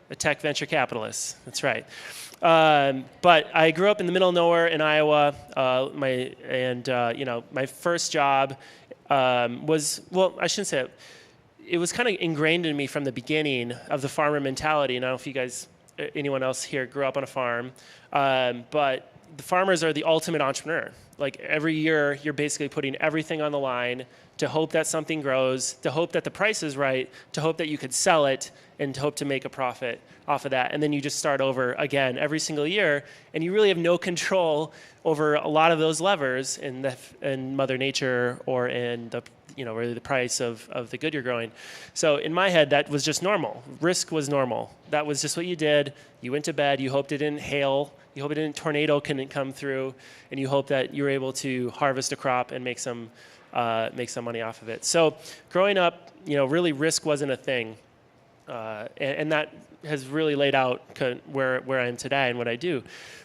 A tech venture capitalist. That's right. But I grew up in the middle of nowhere in Iowa. My first job was, well, I shouldn't say it was kind of ingrained in me from the beginning of the farmer mentality. And I don't know if you guys, anyone else here grew up on a farm, but the farmers are the ultimate entrepreneur. Like every year, you're basically putting everything on the line to hope that something grows, to hope that the price is right, to hope that you could sell it, and to hope to make a profit off of that. And then you just start over again every single year, and you really have no control over a lot of those levers in Mother Nature or in the really the price of the good you're growing. So in my head, that was just normal. Risk was normal. That was just what you did. You went to bed. You hoped it didn't hail. You hope tornado couldn't come through, and you hope that you were able to harvest a crop and make some money off of it. So growing up, really risk wasn't a thing, and that has really laid out where I am today and what I do.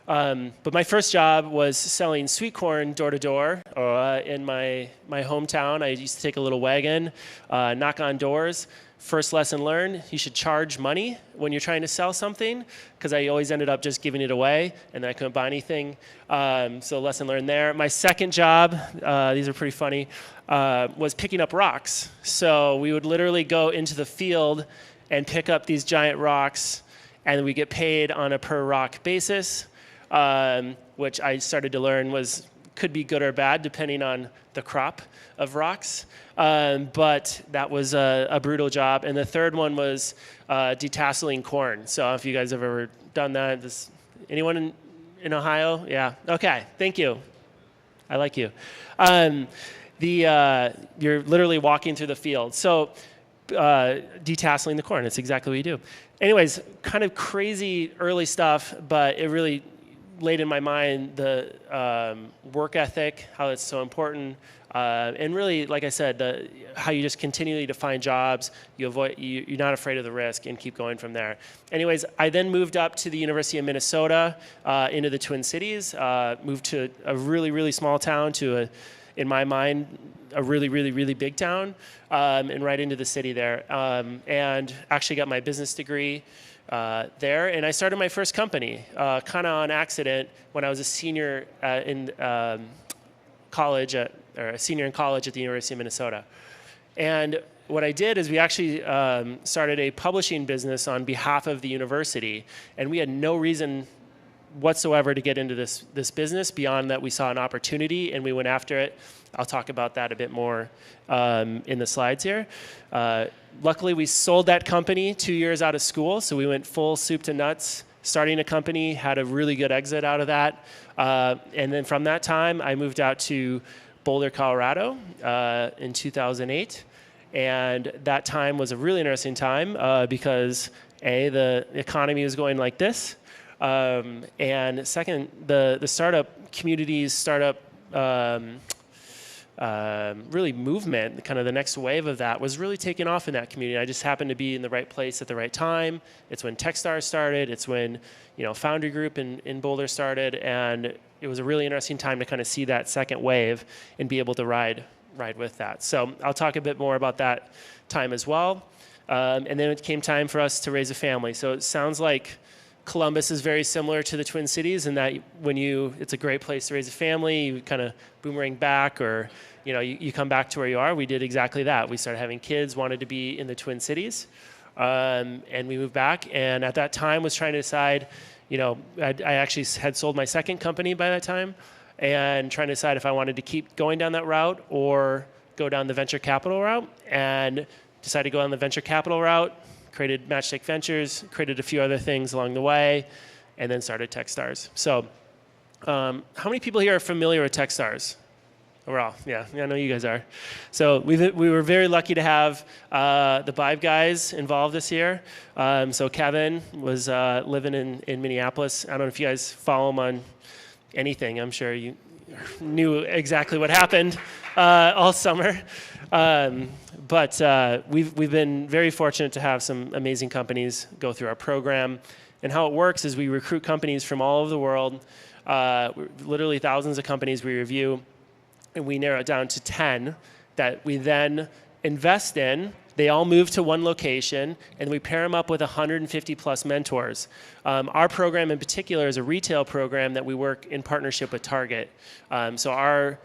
But my first job was selling sweet corn door to door in my hometown. I used to take a little wagon, knock on doors. First lesson learned, you should charge money when you're trying to sell something, because I always ended up just giving it away and I couldn't buy anything. So lesson learned there. My second job, these are pretty funny, was picking up rocks. So we would literally go into the field and pick up these giant rocks, and we get paid on a per rock basis, which I started to learn could be good or bad depending on the crop of rocks. But that was a brutal job. And the third one was detasseling corn. So if you guys have ever done that, anyone in Ohio? Yeah. Okay. Thank you. I like you. You're literally walking through the field. So detasseling the corn. It's exactly what you do. Anyways, kind of crazy early stuff, but it really laid in my mind the work ethic, how it's so important, and really, like I said, how you just continually to find jobs. You're not afraid of the risk and keep going from there. Anyways, I then moved up to the University of Minnesota into the Twin Cities. Moved to a really, really small town to in my mind, a really, really, really big town, and right into the city there. And actually got my business degree there, and I started my first company kind of on accident when I was a senior in college, or a senior in college at the University of Minnesota. And what I did is we actually started a publishing business on behalf of the university, and we had no reason whatsoever to get into this business beyond that we saw an opportunity and we went after it. I'll talk about that a bit more in the slides here. Luckily, we sold that company 2 years out of school, so we went full soup to nuts, starting a company, had a really good exit out of that. And then from that time, I moved out to Boulder, Colorado in 2008. And that time was a really interesting time because the economy was going like this. And second, the startup communities, really movement, kind of the next wave of that was really taking off in that community. I just happened to be in the right place at the right time. It's when Techstars started. It's when, Foundry Group in Boulder started. And it was a really interesting time to kind of see that second wave and be able to ride with that. So I'll talk a bit more about that time as well. And then it came time for us to raise a family. So it sounds like Columbus is very similar to the Twin Cities in that it's a great place to raise a family. You kind of boomerang back, or you come back to where you are. We did exactly that. We started having kids, wanted to be in the Twin Cities, and we moved back. And at that time, was trying to decide. I actually had sold my second company by that time, and trying to decide if I wanted to keep going down that route or go down the venture capital route. And decided to go on the venture capital route. Created Matchstick Ventures, created a few other things along the way, and then started Techstars. So how many people here are familiar with Techstars? Overall, yeah, I know you guys are. So we were very lucky to have the Vibe guys involved this year. So Kevin was living in Minneapolis. I don't know if you guys follow him on anything. I'm sure you knew exactly what happened all summer. But we've been very fortunate to have some amazing companies go through our program. And how it works is we recruit companies from all over the world, literally thousands of companies we review, and we narrow it down to 10 that we then invest in. They all move to one location, and we pair them up with 150 plus mentors. Our program in particular is a retail program that we work in partnership with Target. So our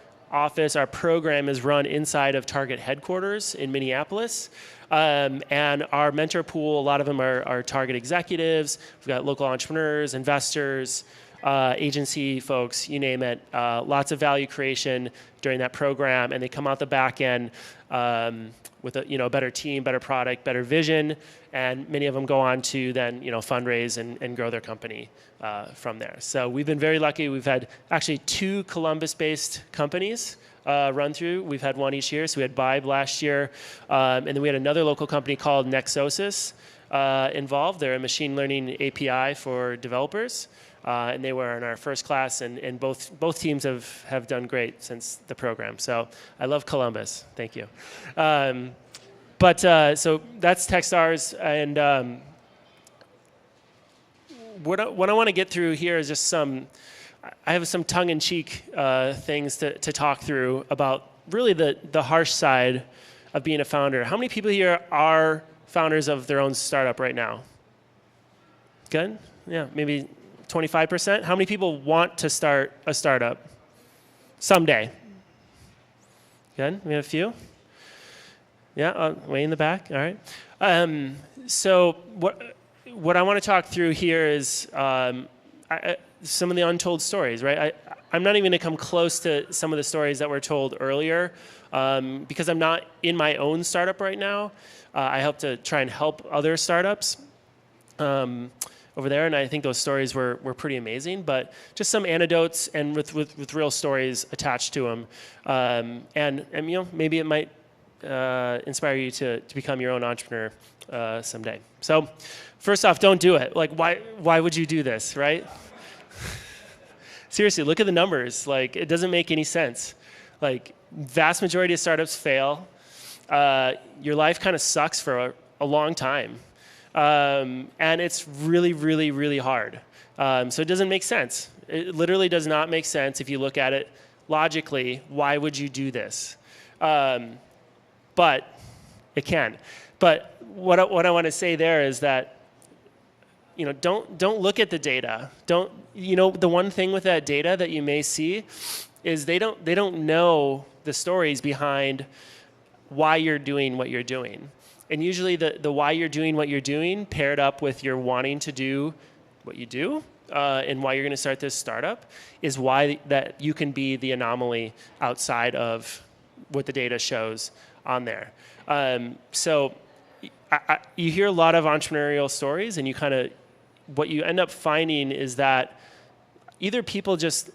program is run inside of Target headquarters in Minneapolis. And our mentor pool, a lot of them are Target executives. We've got local entrepreneurs, investors, agency folks, you name it. Lots of value creation during that program, and they come out the back end with a better team, better product, better vision, and many of them go on to then fundraise and grow their company from there. So we've been very lucky. We've had actually 2 Columbus-based companies run through. We've had one each year. So we had Vibe last year, and then we had another local company called Nexosis involved. They're a machine learning API for developers. And they were in our first class, and both teams have done great since the program. So I love Columbus. Thank you. So that's Techstars, and what I want to get through here is just I have some tongue-in-cheek things to talk through about really the harsh side of being a founder. How many people here are founders of their own startup right now? Good? Yeah, maybe 25%? How many people want to start a startup someday? Good. We have a few. Yeah, way in the back. All right. So what I want to talk through here is some of the untold stories, right? I'm not even going to come close to some of the stories that were told earlier because I'm not in my own startup right now. I help to try and help other startups over there, and I think those stories were pretty amazing, but just some anecdotes and with real stories attached to them. And maybe it might inspire you to become your own entrepreneur someday. So first off, don't do it. Like, why would you do this, right? Seriously, look at the numbers. Like, it doesn't make any sense. Like, vast majority of startups fail. Your life kind of sucks for a long time. And it's really, really, really hard. So it doesn't make sense. It literally does not make sense if you look at it logically. Why would you do this? But it can. But what I want to say there is that don't look at the data. The one thing with that data that you may see is they don't know the stories behind why you're doing what you're doing. And usually the why you're doing what you're doing paired up with your wanting to do what you do and why you're going to start this startup is why that you can be the anomaly outside of what the data shows on there. So you hear a lot of entrepreneurial stories, and what you end up finding is that either people just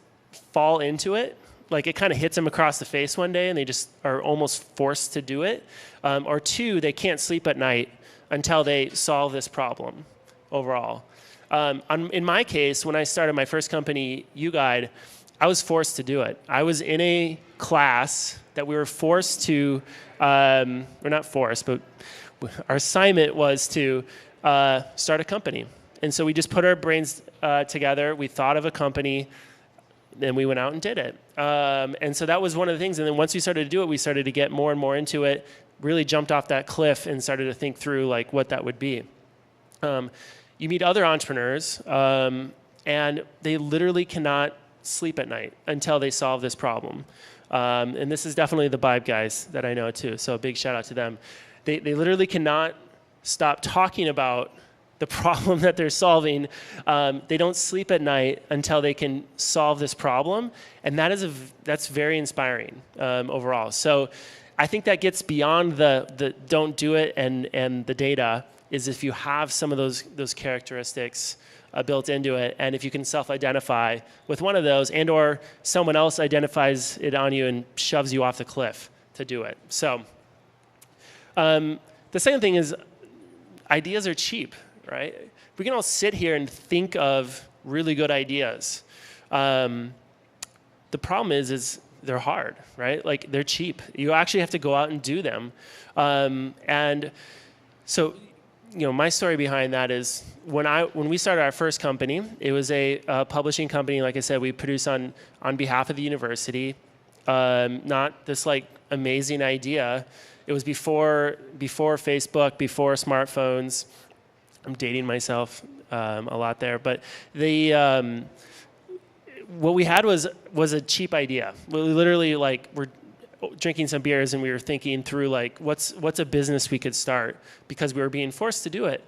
fall into it, like it kind of hits them across the face one day and they just are almost forced to do it, or two, they can't sleep at night until they solve this problem overall. In my case, when I started my first company, UGuide, I was forced to do it. I was in a class that we were forced to, or not forced, but our assignment was to start a company. And so we just put our brains together. We thought of a company, then we went out and did it. And so that was one of the things. And then once we started to do it, we started to get more and more into it, really jumped off that cliff and started to think through like what that would be. You meet other entrepreneurs, and they literally cannot sleep at night until they solve this problem. And this is definitely the Vibe guys that I know too. So a big shout out to them. They literally cannot stop talking about the problem that they're solving. They don't sleep at night until they can solve this problem. And that's very inspiring overall. So I think that gets beyond the don't do it and the data, is if you have some of those characteristics built into it, and if you can self-identify with one of those, and or someone else identifies it on you and shoves you off the cliff to do it. So the second thing is ideas are cheap, right? We can all sit here and think of really good ideas. The problem is they're hard, right? Like they're cheap. You actually have to go out and do them. And so, my story behind that is when we started our first company, it was a publishing company. Like I said, we produce on behalf of the university. Not this like amazing idea. It was before Facebook, before smartphones. I'm dating myself a lot there, but what we had was a cheap idea. We literally were drinking some beers and we were thinking through what's a business we could start, because we were being forced to do it.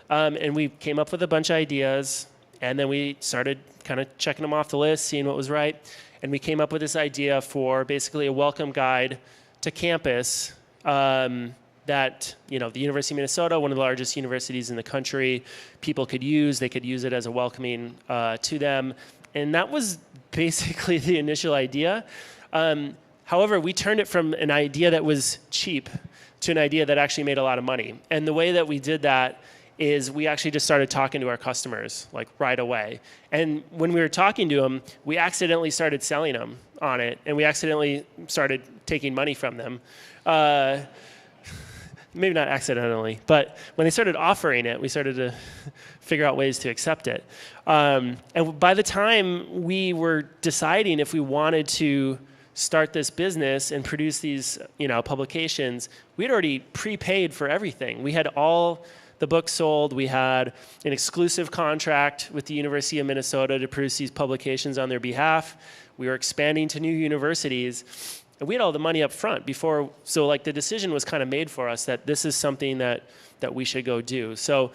And we came up with a bunch of ideas, and then we started kind of checking them off the list, seeing what was right. And we came up with this idea for basically a welcome guide to campus that, the University of Minnesota, one of the largest universities in the country, people could use. They could use it as a welcoming to them. And that was basically the initial idea. However, we turned it from an idea that was cheap to an idea that actually made a lot of money. And the way that we did that is we actually just started talking to our customers right away. And when we were talking to them, we accidentally started selling them on it, and we accidentally started taking money from them. Maybe not accidentally, but when they started offering it, we started to figure out ways to accept it. And by the time we were deciding if we wanted to start this business and produce these, publications, we had already prepaid for everything. We had all the books sold. We had an exclusive contract with the University of Minnesota to produce these publications on their behalf. We were expanding to new universities. And we had all the money up front before, so the decision was kind of made for us that this is something that we should go do. So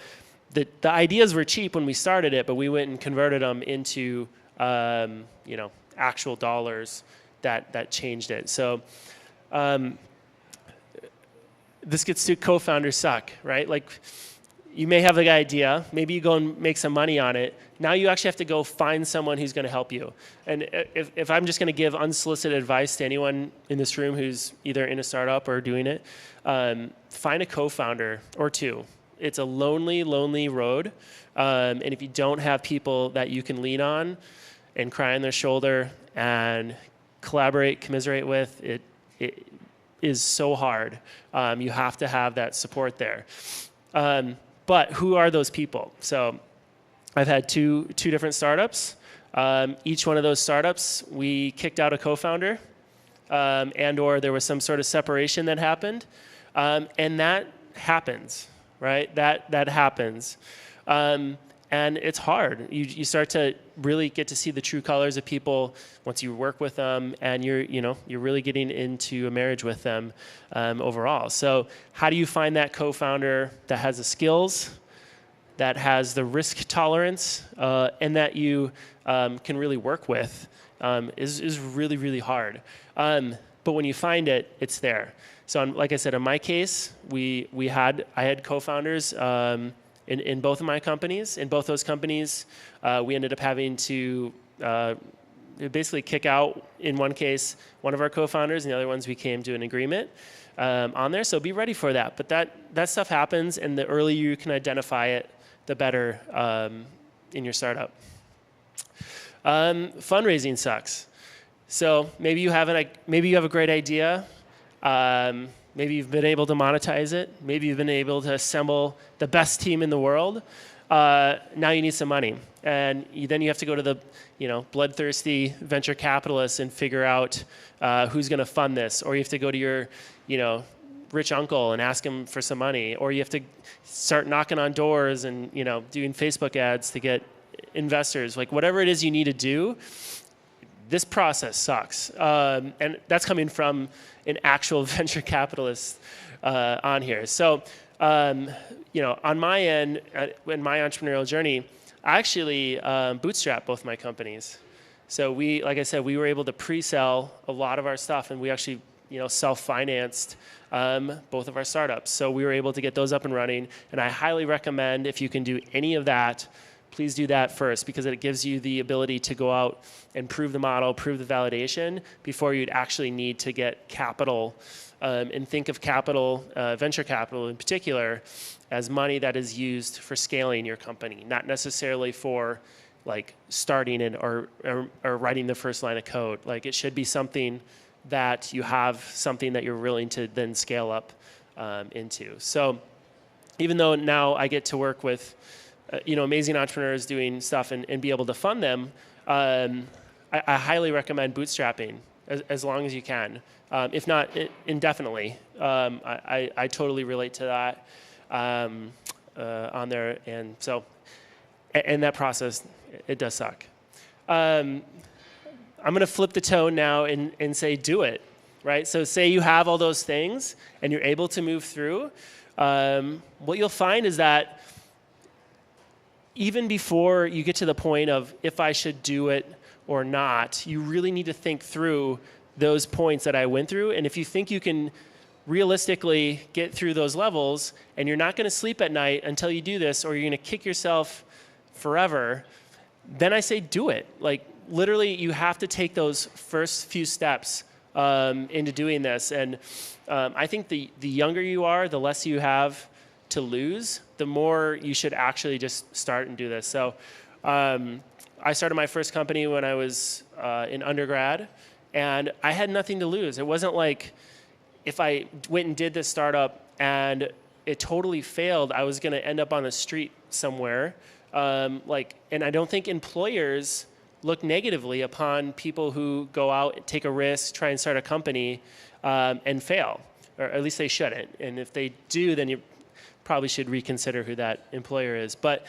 the ideas were cheap when we started it, but we went and converted them into actual dollars that changed it. So this gets to co-founders suck, right? You may have the idea, maybe you go and make some money on it. Now you actually have to go find someone who's going to help you. And if I'm just going to give unsolicited advice to anyone in this room who's either in a startup or doing it, find a co-founder or two. It's a lonely, lonely road. And if you don't have people that you can lean on and cry on their shoulder and collaborate, commiserate with, it is so hard. You have to have that support there. But who are those people? So I've had two different startups. Each one of those startups, we kicked out a co-founder, and or there was some sort of separation that happened. And that happens, right? That happens. And it's hard. You start to really get to see the true colors of people once you work with them, and you're really getting into a marriage with them overall. So how do you find that co-founder that has the skills, that has the risk tolerance and that you can really work with is really, really hard. But when you find it, it's there. So like I said, in my case, I had co-founders in both of my companies. In both those companies, we ended up having to basically kick out, in one case, one of our co-founders, and the other ones we came to an agreement on there. So be ready for that. But that stuff happens, and the earlier you can identify it, the better in your startup. Fundraising sucks. So maybe you have a great idea. Maybe you've been able to monetize it. Maybe you've been able to assemble the best team in the world. Now you need some money, and then you have to go to the bloodthirsty venture capitalists and figure out who's going to fund this, or you have to go to your rich uncle and ask him for some money, or you have to start knocking on doors and doing Facebook ads to get investors. Like whatever it is you need to do, this process sucks, and that's coming from an actual venture capitalist on here. So. On my end, in my entrepreneurial journey, I actually bootstrapped both my companies. So like I said, we were able to pre-sell a lot of our stuff, and we actually, self-financed both of our startups. So we were able to get those up and running. And I highly recommend, if you can do any of that, please do that first, because it gives you the ability to go out and prove the model, prove the validation before you'd actually need to get capital. And think of capital, venture capital in particular, as money that is used for scaling your company, not necessarily for like starting it or writing the first line of code. Like it should be something that you have something that you're willing to then scale up into. So even though now I get to work with amazing entrepreneurs doing stuff and be able to fund them, I highly recommend bootstrapping as long as you can. If not indefinitely. I totally relate to that on there. And so, and that process, it does suck. I'm going to flip the tone now and say, do it, right? So say you have all those things and you're able to move through. What you'll find is that even before you get to the point of if I should do it or not, you really need to think through those points that I went through. And if you think you can realistically get through those levels and you're not going to sleep at night until you do this, or you're going to kick yourself forever, then I say do it. Like literally you have to take those first few steps into doing this. And I think the younger you are, the less you have to lose, the more you should actually just start and do this. So I started my first company when I was in undergrad. And I had nothing to lose. It wasn't like if I went and did this startup and it totally failed, I was going to end up on the street somewhere. And I don't think employers look negatively upon people who go out, take a risk, try and start a company, and fail. Or at least they shouldn't. And if they do, then you probably should reconsider who that employer is. But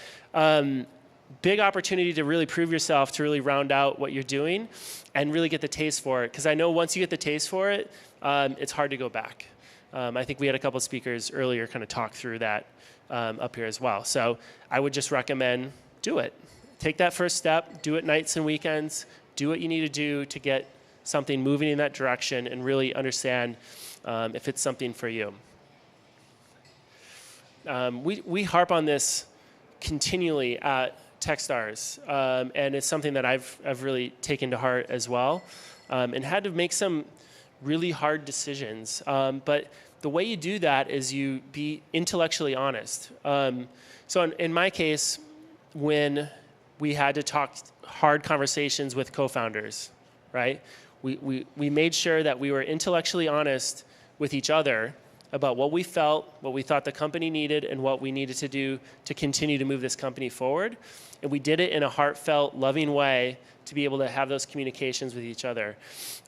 big opportunity to really prove yourself, to really round out what you're doing and really get the taste for it. Because I know once you get the taste for it, it's hard to go back. I think we had a couple of speakers earlier kind of talk through that up here as well. So I would just recommend do it. Take that first step, do it nights and weekends, do what you need to do to get something moving in that direction and really understand if it's something for you. We harp on this continually at Techstars, and it's something that I've really taken to heart as well, and had to make some really hard decisions. But the way you do that is you be intellectually honest. So in my case, when we had to talk hard conversations with co-founders, right? We made sure that we were intellectually honest with each other about what we felt, what we thought the company needed, and what we needed to do to continue to move this company forward. And we did it in a heartfelt, loving way to be able to have those communications with each other.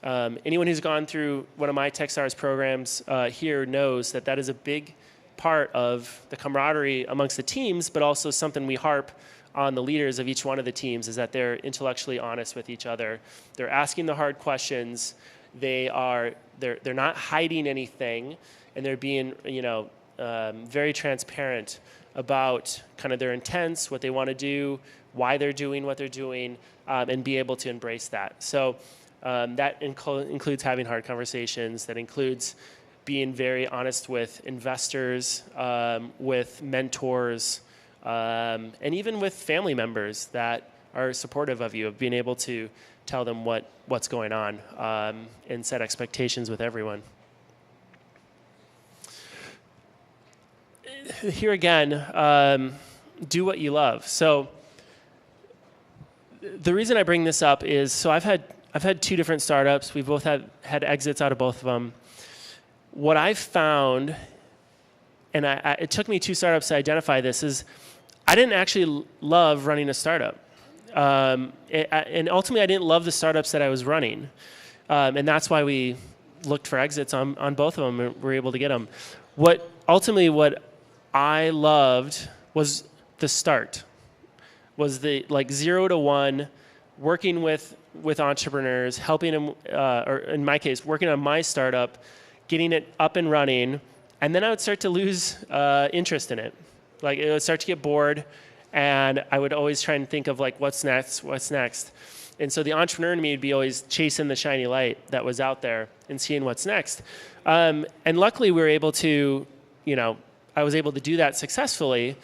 Anyone who's gone through one of my Techstars programs here knows that that is a big part of the camaraderie amongst the teams, but also something we harp on the leaders of each one of the teams, is that they're intellectually honest with each other. They're asking the hard questions. They're not hiding anything, and they're being very transparent about kind of their intents, what they want to do, why they're doing what they're doing, and be able to embrace that. So that includes having hard conversations. That includes being very honest with investors, with mentors, and even with family members that are supportive of you, of being able to tell them what's going on, and set expectations with everyone. Here again, do what you love. So the reason I bring this up is, so I've had 2 different startups. We've both had exits out of both of them. What I've found, and it took me 2 startups to identify this, is I didn't actually love running a startup. And ultimately, I didn't love the startups that I was running. And that's why we looked for exits on both of them and were able to get them. What I loved was the start, was the 0 to 1, working with entrepreneurs, helping them, or in my case, working on my startup, getting it up and running, and then I would start to lose interest in it. Like, it would start to get bored, and I would always try and think of what's next. And so the entrepreneur in me would be always chasing the shiny light that was out there and seeing what's next. And luckily, we were able to, I was able to do that successfully.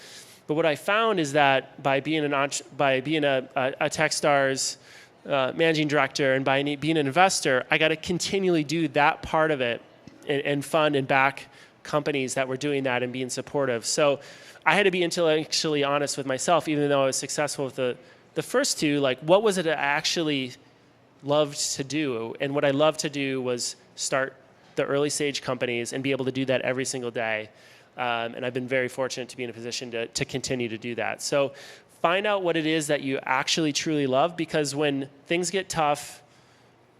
But what I found is that by being a Techstars managing director and by being an investor, I got to continually do that part of it and fund and back companies that were doing that and being supportive. So I had to be intellectually honest with myself, even though I was successful with the first 2. What was it I actually loved to do? And what I loved to do was start the early stage companies and be able to do that every single day. And I've been very fortunate to be in a position to continue to do that. So find out what it is that you actually truly love, because when things get tough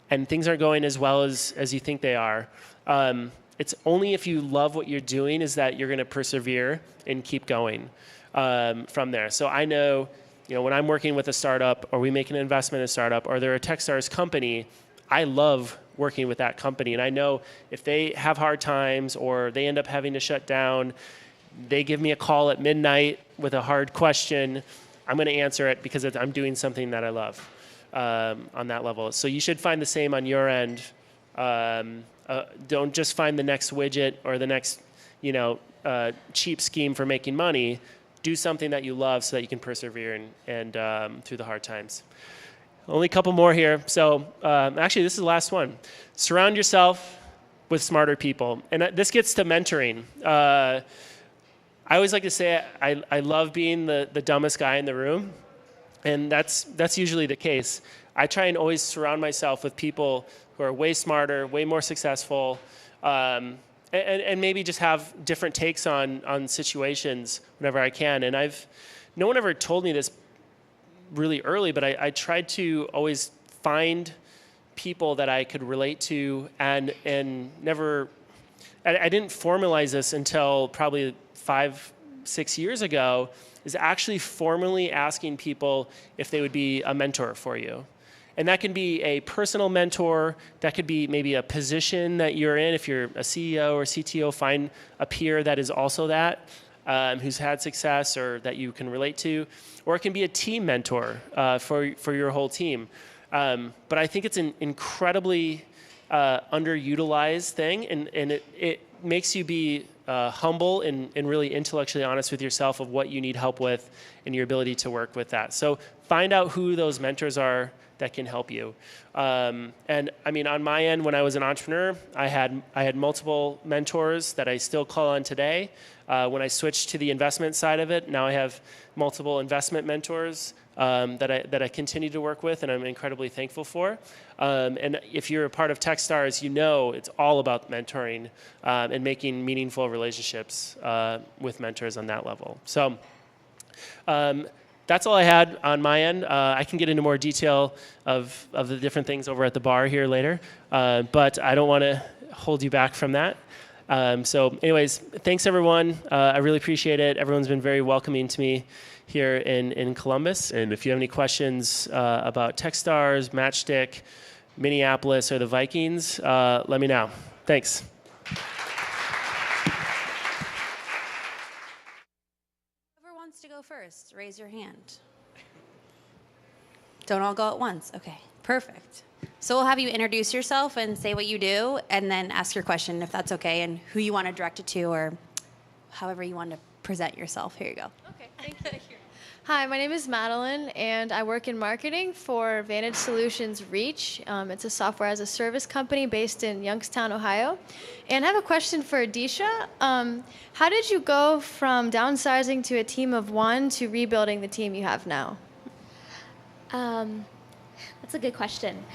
and things aren't going as well as you think they are, it's only if you love what you're doing is that you're going to persevere and keep going from there. So I know, when I'm working with a startup, or we make an investment in a startup, or they're a Techstars company, I love working with that company. And I know if they have hard times or they end up having to shut down, they give me a call at midnight with a hard question, I'm going to answer it because I'm doing something that I love on that level. So you should find the same on your end. Don't just find the next widget or the next, cheap scheme for making money. Do something that you love so that you can persevere and through the hard times. Only a couple more here. So actually, this is the last one. Surround yourself with smarter people. And this gets to mentoring. I always like to say I love being the dumbest guy in the room. And that's usually the case. I try and always surround myself with people who are way smarter, way more successful, and maybe just have different takes on situations whenever I can. And no one ever told me this really early, but I tried to always find people that I could relate to, and never. I didn't formalize this until probably 5-6 years ago. Is actually formally asking people if they would be a mentor for you. And that can be a personal mentor. That could be maybe a position that you're in. If you're a CEO or CTO, find a peer that is also that, who's had success or that you can relate to. Or it can be a team mentor for your whole team. But I think it's an incredibly underutilized thing, and it makes you be humble and really intellectually honest with yourself of what you need help with and your ability to work with that. So find out who those mentors are that can help you. And I mean, on my end, when I was an entrepreneur, I had multiple mentors that I still call on today. When I switched to the investment side of it, now I have multiple investment mentors that I continue to work with, and I'm incredibly thankful for. And if you're a part of Techstars, you know it's all about mentoring and making meaningful relationships with mentors on that level. So that's all I had on my end. I can get into more detail of the different things over at the bar here later, but I don't want to hold you back from that. So anyways, thanks everyone. I really appreciate it. Everyone's been very welcoming to me here in Columbus. And if you have any questions about Techstars, Matchstick, Minneapolis, or the Vikings, let me know. Thanks. raise your hand. Don't all go at once. Okay, perfect. So we'll have you introduce yourself and say what you do, and then ask your question if that's okay, and who you want to direct it to, or however you want to present yourself. Here you go. Okay, thank you. Hi, my name is Madeline, and I work in marketing for Vantage Solutions Reach. It's a software as a service company based in Youngstown, Ohio. And I have a question for Adisha. How did you go from downsizing to a team of one to rebuilding the team you have now? That's a good question.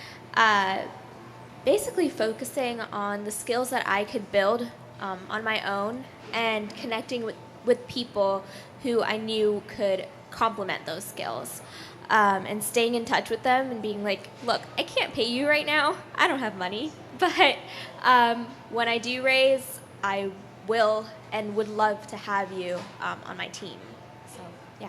Basically focusing on the skills that I could build on my own and connecting with people who I knew could complement those skills, and staying in touch with them and being like, look, I can't pay you right now. I don't have money. But when I do raise, I will and would love to have you on my team. So, yeah.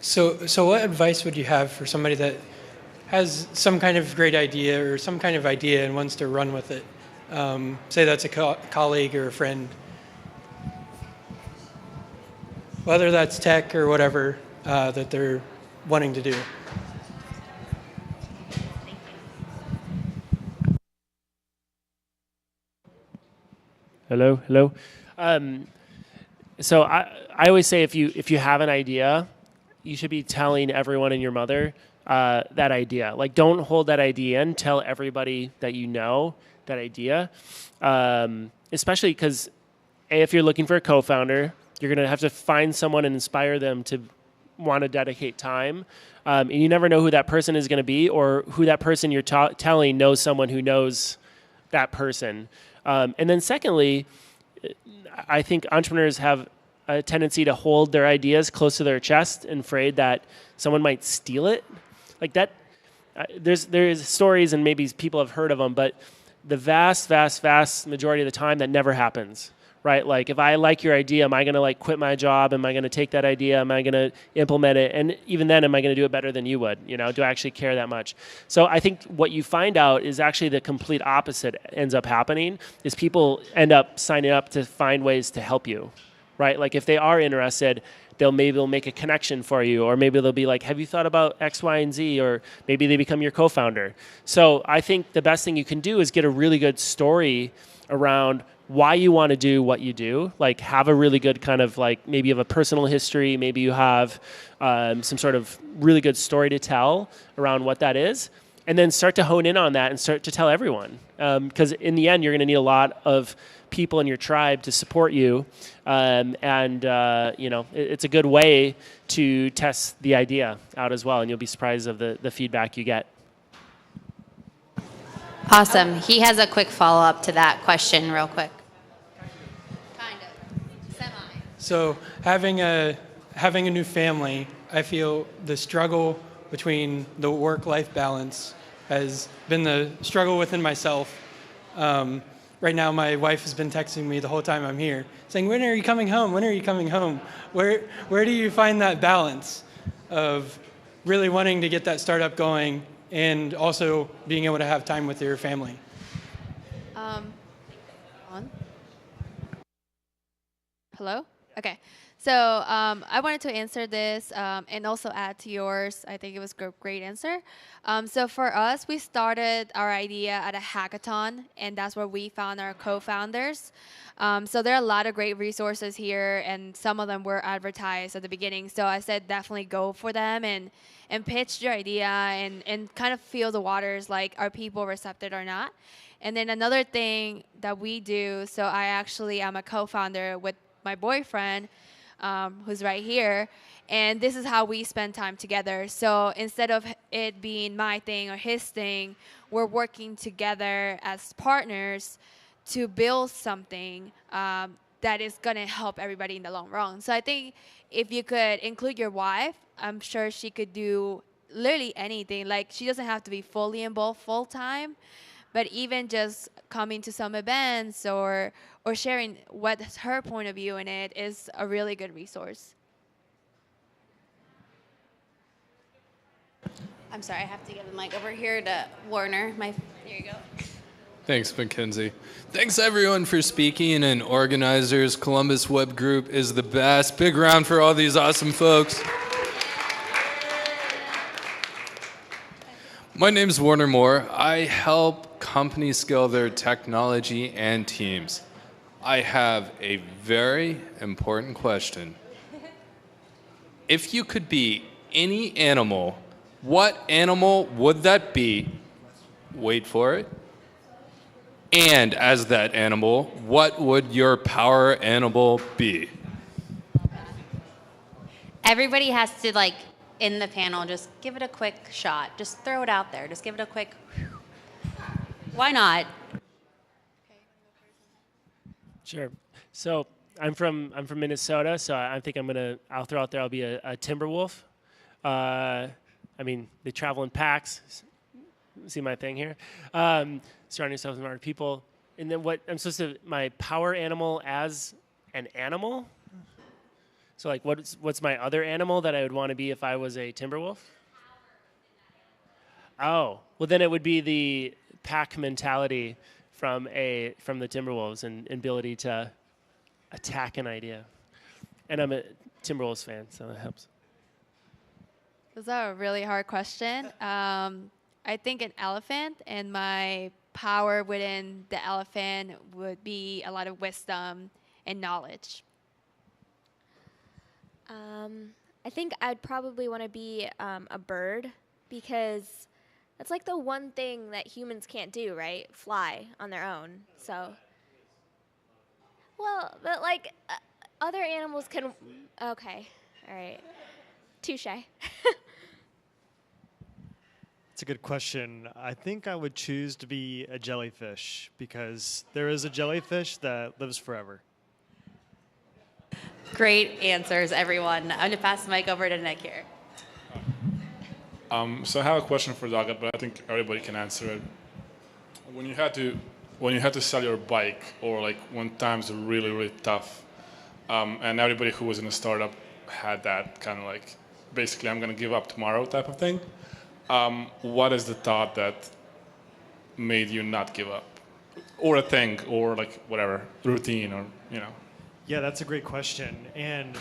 So what advice would you have for somebody that has some kind of great idea or some kind of idea and wants to run with it? Say that's a colleague or a friend, whether that's tech or whatever that they're wanting to do. Hello. So I always say if you have an idea, you should be telling everyone and your mother that idea. Like, don't hold that idea in. Tell everybody that you know that idea, especially because if you're looking for a co-founder, you're going to have to find someone and inspire them to want to dedicate time. And you never know who that person is going to be, or who that person you're telling knows someone who knows that person. And then secondly, I think entrepreneurs have a tendency to hold their ideas close to their chest and afraid that someone might steal it. Like that, there's stories, and maybe people have heard of them, but the vast majority of the time that never happens, right? Like, if I like your idea, am I going to like quit my job? Am I going to take that idea? Am I going to implement it? And even then, am I going to do it better than you would? You know, do I actually care that much? So I think what you find out is actually the complete opposite ends up happening, is people end up signing up to find ways to help you, right? Like, if they are interested, they'll make a connection for you, or maybe they'll be like, have you thought about X, Y, and Z? Or maybe they become your co-founder. So I think the best thing you can do is get a really good story around why you want to do what you do. Like, have a really good kind of like, maybe you have a personal history, maybe you have some sort of really good story to tell around what that is, and then start to hone in on that and start to tell everyone. Because in the end, you're going to need a lot of people in your tribe to support you, it's a good way to test the idea out as well, and you'll be surprised of the feedback you get. Awesome. He has a quick follow-up to that question real quick. Kind of. Semi. So having a new family, I feel the struggle between the work-life balance has been the struggle within myself. Right now, my wife has been texting me the whole time I'm here, saying, when are you coming home? When are you coming home? Where do you find that balance of really wanting to get that startup going and also being able to have time with your family? On? Hello? Okay. So I wanted to answer this and also add to yours. I think it was a great answer. So for us, we started our idea at a hackathon, and that's where we found our co-founders. So there are a lot of great resources here, and some of them were advertised at the beginning. So I said definitely go for them and pitch your idea and kind of feel the waters, like, are people receptive or not? And then another thing that we do, so I actually am a co-founder with my boyfriend, who's right here, and this is how we spend time together. So instead of it being my thing or his thing, we're working together as partners to build something that is going to help everybody in the long run. So I think if you could include your wife, I'm sure she could do literally anything. Like, she doesn't have to be fully involved full time, but even just coming to some events or sharing what's her point of view in it is a really good resource. I'm sorry, I have to give the mic over here to Warner. There you go. Thanks, Mackenzie. Thanks, everyone, for speaking, and organizers. Columbus Web Group is the best. Big round for all these awesome folks. My name is Warner Moore. I help companies scale their technology and teams. I have a very important question. If you could be any animal, what animal would that be? Wait for it. And as that animal, what would your power animal be? Everybody has to, like, in the panel, just give it a quick shot. Just throw it out there. Just give it a quick. Why not? Sure. So I'm from Minnesota, so I think I'll throw out there I'll be a timber wolf. I mean, they travel in packs. See my thing here? Surrounding yourself with other people. And then my power animal as an animal? So like what's my other animal that I would want to be if I was a timber wolf? Oh, well then it would be the pack mentality from the Timberwolves and ability to attack an idea. And I'm a Timberwolves fan, so that helps. Those are a really hard question. I think an elephant, and my power within the elephant would be a lot of wisdom and knowledge. I think I'd probably want to be a bird, because that's like the one thing that humans can't do, right? Fly on their own. So, well, but like other animals can. Okay, all right, touche. It's a good question. I think I would choose to be a jellyfish, because there is a jellyfish that lives forever. Great answers, everyone. I'm going to pass the mic over to Nick here. So I have a question for Doug, but I think everybody can answer it. When you had to sell your bike, or like when times were really, really tough, and everybody who was in a startup had that kind of like, basically, I'm going to give up tomorrow type of thing. What is the thought that made you not give up? Or a thing, or like whatever, routine, or, you know? Yeah, that's a great question. And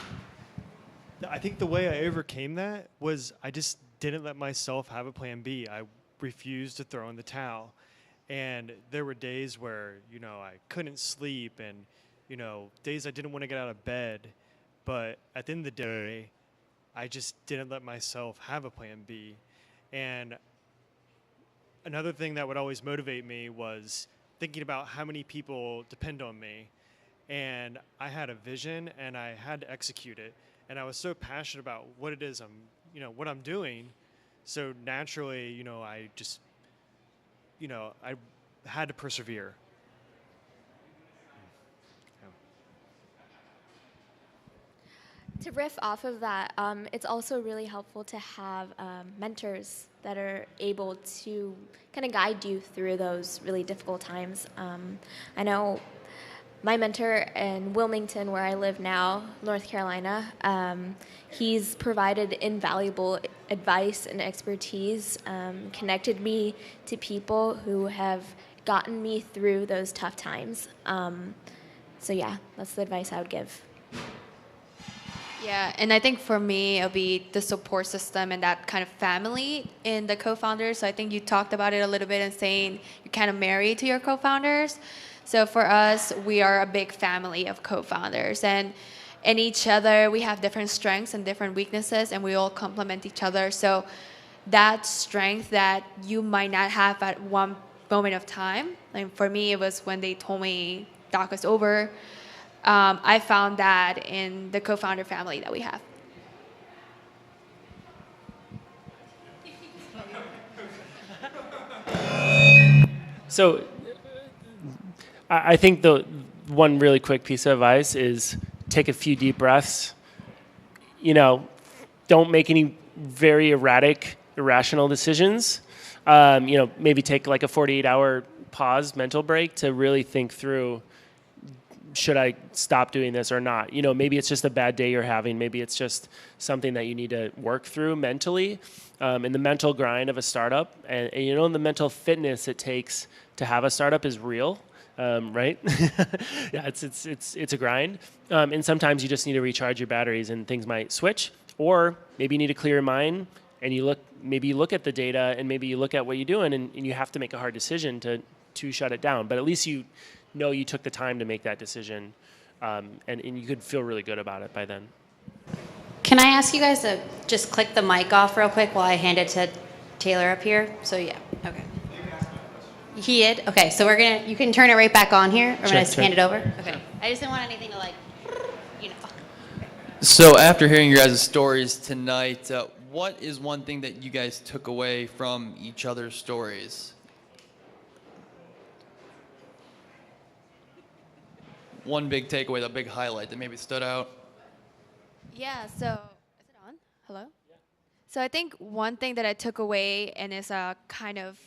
I think the way I overcame that was I just didn't let myself have a plan B. I refused to throw in the towel. And there were days where, I couldn't sleep, and, days I didn't want to get out of bed. But at the end of the day, I just didn't let myself have a plan B. And another thing that would always motivate me was thinking about how many people depend on me. And I had a vision, and I had to execute it. And I was so passionate about what it is what I'm doing. So naturally, I just, I had to persevere. To riff off of that, it's also really helpful to have mentors that are able to kind of guide you through those really difficult times. I know my mentor in Wilmington, where I live now, North Carolina, he's provided invaluable advice and expertise, connected me to people who have gotten me through those tough times. So yeah, that's the advice I would give. Yeah, and I think for me, it'll be the support system and that kind of family in the co-founders. So I think you talked about it a little bit and saying you're kind of married to your co-founders. So for us, we are a big family of co-founders, and in each other, we have different strengths and different weaknesses, and we all complement each other. So that strength that you might not have at one moment of time, like for me, it was when they told me doc was over. I found that in the co-founder family that we have. So I think the one really quick piece of advice is take a few deep breaths. Don't make any very erratic, irrational decisions. Maybe take like a 48-hour pause, mental break to really think through should I stop doing this or not? You know, maybe it's just a bad day you're having. Maybe it's just something that you need to work through mentally, and the mental grind of a startup, and you know, the mental fitness it takes to have a startup is real. Right? Yeah, it's a grind, and sometimes you just need to recharge your batteries, and things might switch, or maybe you need to clear your mind, and maybe you look at the data, and maybe you look at what you're doing, and you have to make a hard decision to shut it down. But at least you know you took the time to make that decision, and you could feel really good about it by then. Can I ask you guys to just click the mic off real quick while I hand it to Taylor up here? So yeah, okay. He did? Okay, so you can turn it right back on here, or Check, just hand it over? Okay. I just didn't want anything to you know. So after hearing your guys' stories tonight, what is one thing that you guys took away from each other's stories? One big takeaway, the big highlight that maybe stood out? Yeah, so is it on? Hello? So I think one thing that I took away, and is a kind of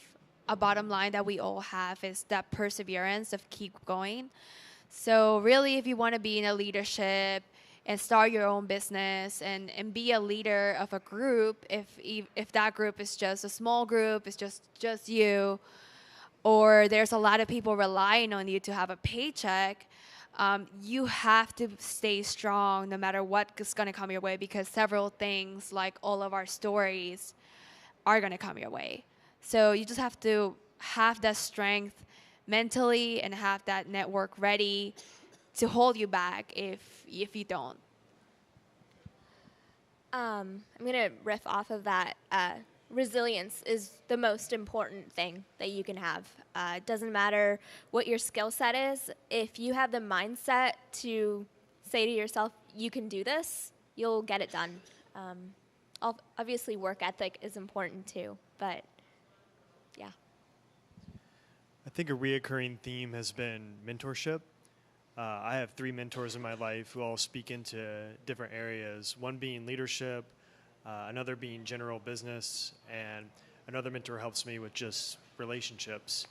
a bottom line that we all have, is that perseverance of keep going. So really, if you want to be in a leadership and start your own business and be a leader of a group, if that group is just a small group, it's just you, or there's a lot of people relying on you to have a paycheck, you have to stay strong no matter what is going to come your way, because several things, like all of our stories, are going to come your way. So you just have to have that strength mentally and have that network ready to hold you back if you don't. I'm going to riff off of that. Resilience is the most important thing that you can have. It doesn't matter what your skill set is. If you have the mindset to say to yourself, you can do this, you'll get it done. Obviously, work ethic is important too, but yeah. I think a reoccurring theme has been mentorship. I have 3 mentors in my life who all speak into different areas, one being leadership, another being general business, and another mentor helps me with just relationships.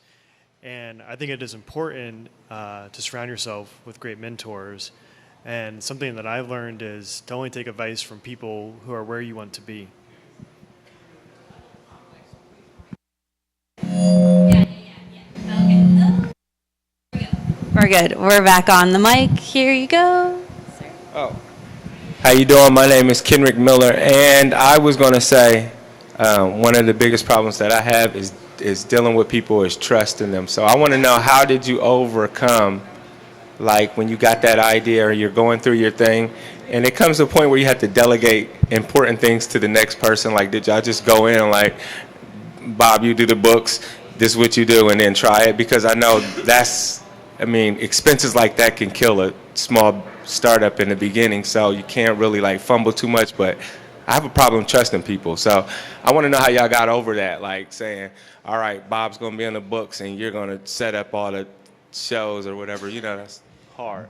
And I think it is important to surround yourself with great mentors. And something that I've learned is to only take advice from people who are where you want to be. We're good. We're back on the mic. Here you go. Oh. How you doing? My name is Kenrick Miller, and I was going to say one of the biggest problems that I have is dealing with people is trusting them. So I want to know, how did you overcome, like when you got that idea or you're going through your thing, and it comes to a point where you have to delegate important things to the next person? Like, did y'all just go in and like, Bob, you do the books, this is what you do, and then try it? Because I know expenses like that can kill a small startup in the beginning, so you can't really like fumble too much. But I have a problem trusting people, so I want to know how y'all got over that, like saying, all right, Bob's going to be in the books and you're going to set up all the shows or whatever. You know, that's hard.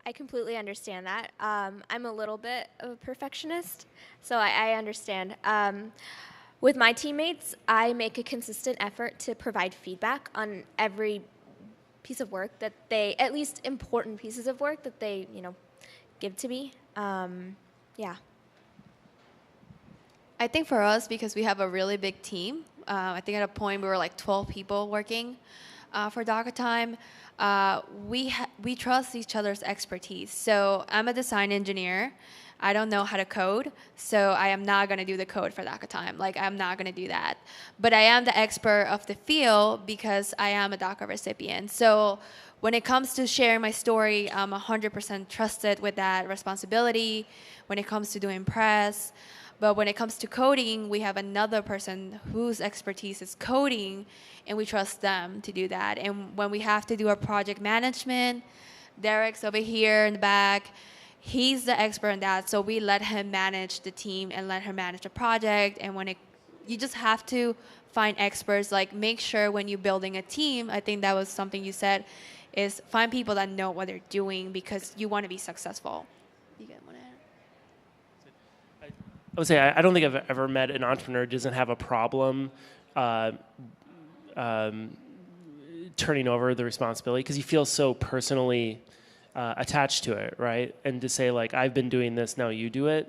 I completely understand that. I'm a little bit of a perfectionist, so I understand. With my teammates, I make a consistent effort to provide feedback on every piece of work that they, at least important pieces of work that they, give to me. Yeah. I think for us, because we have a really big team, I think at a point we were like 12 people working for DocuTime. We trust each other's expertise. So I'm a design engineer. I don't know how to code, so I am not going to do the code for DocuTime. Like, I'm not going to do that. But I am the expert of the field because I am a DACA recipient. So when it comes to sharing my story, I'm 100% trusted with that responsibility when it comes to doing press. But when it comes to coding, we have another person whose expertise is coding, and we trust them to do that. And when we have to do our project management, Derek's over here in the back. He's the expert in that, so we let him manage the team and let her manage the project. And you just have to find experts. Like, make sure when you're building a team, I think that was something you said, is find people that know what they're doing because you want to be successful. You get what I would say I don't think I've ever met an entrepreneur who doesn't have a problem turning over the responsibility because you feel so personally attached to it, right? And to say like, I've been doing this, now you do it,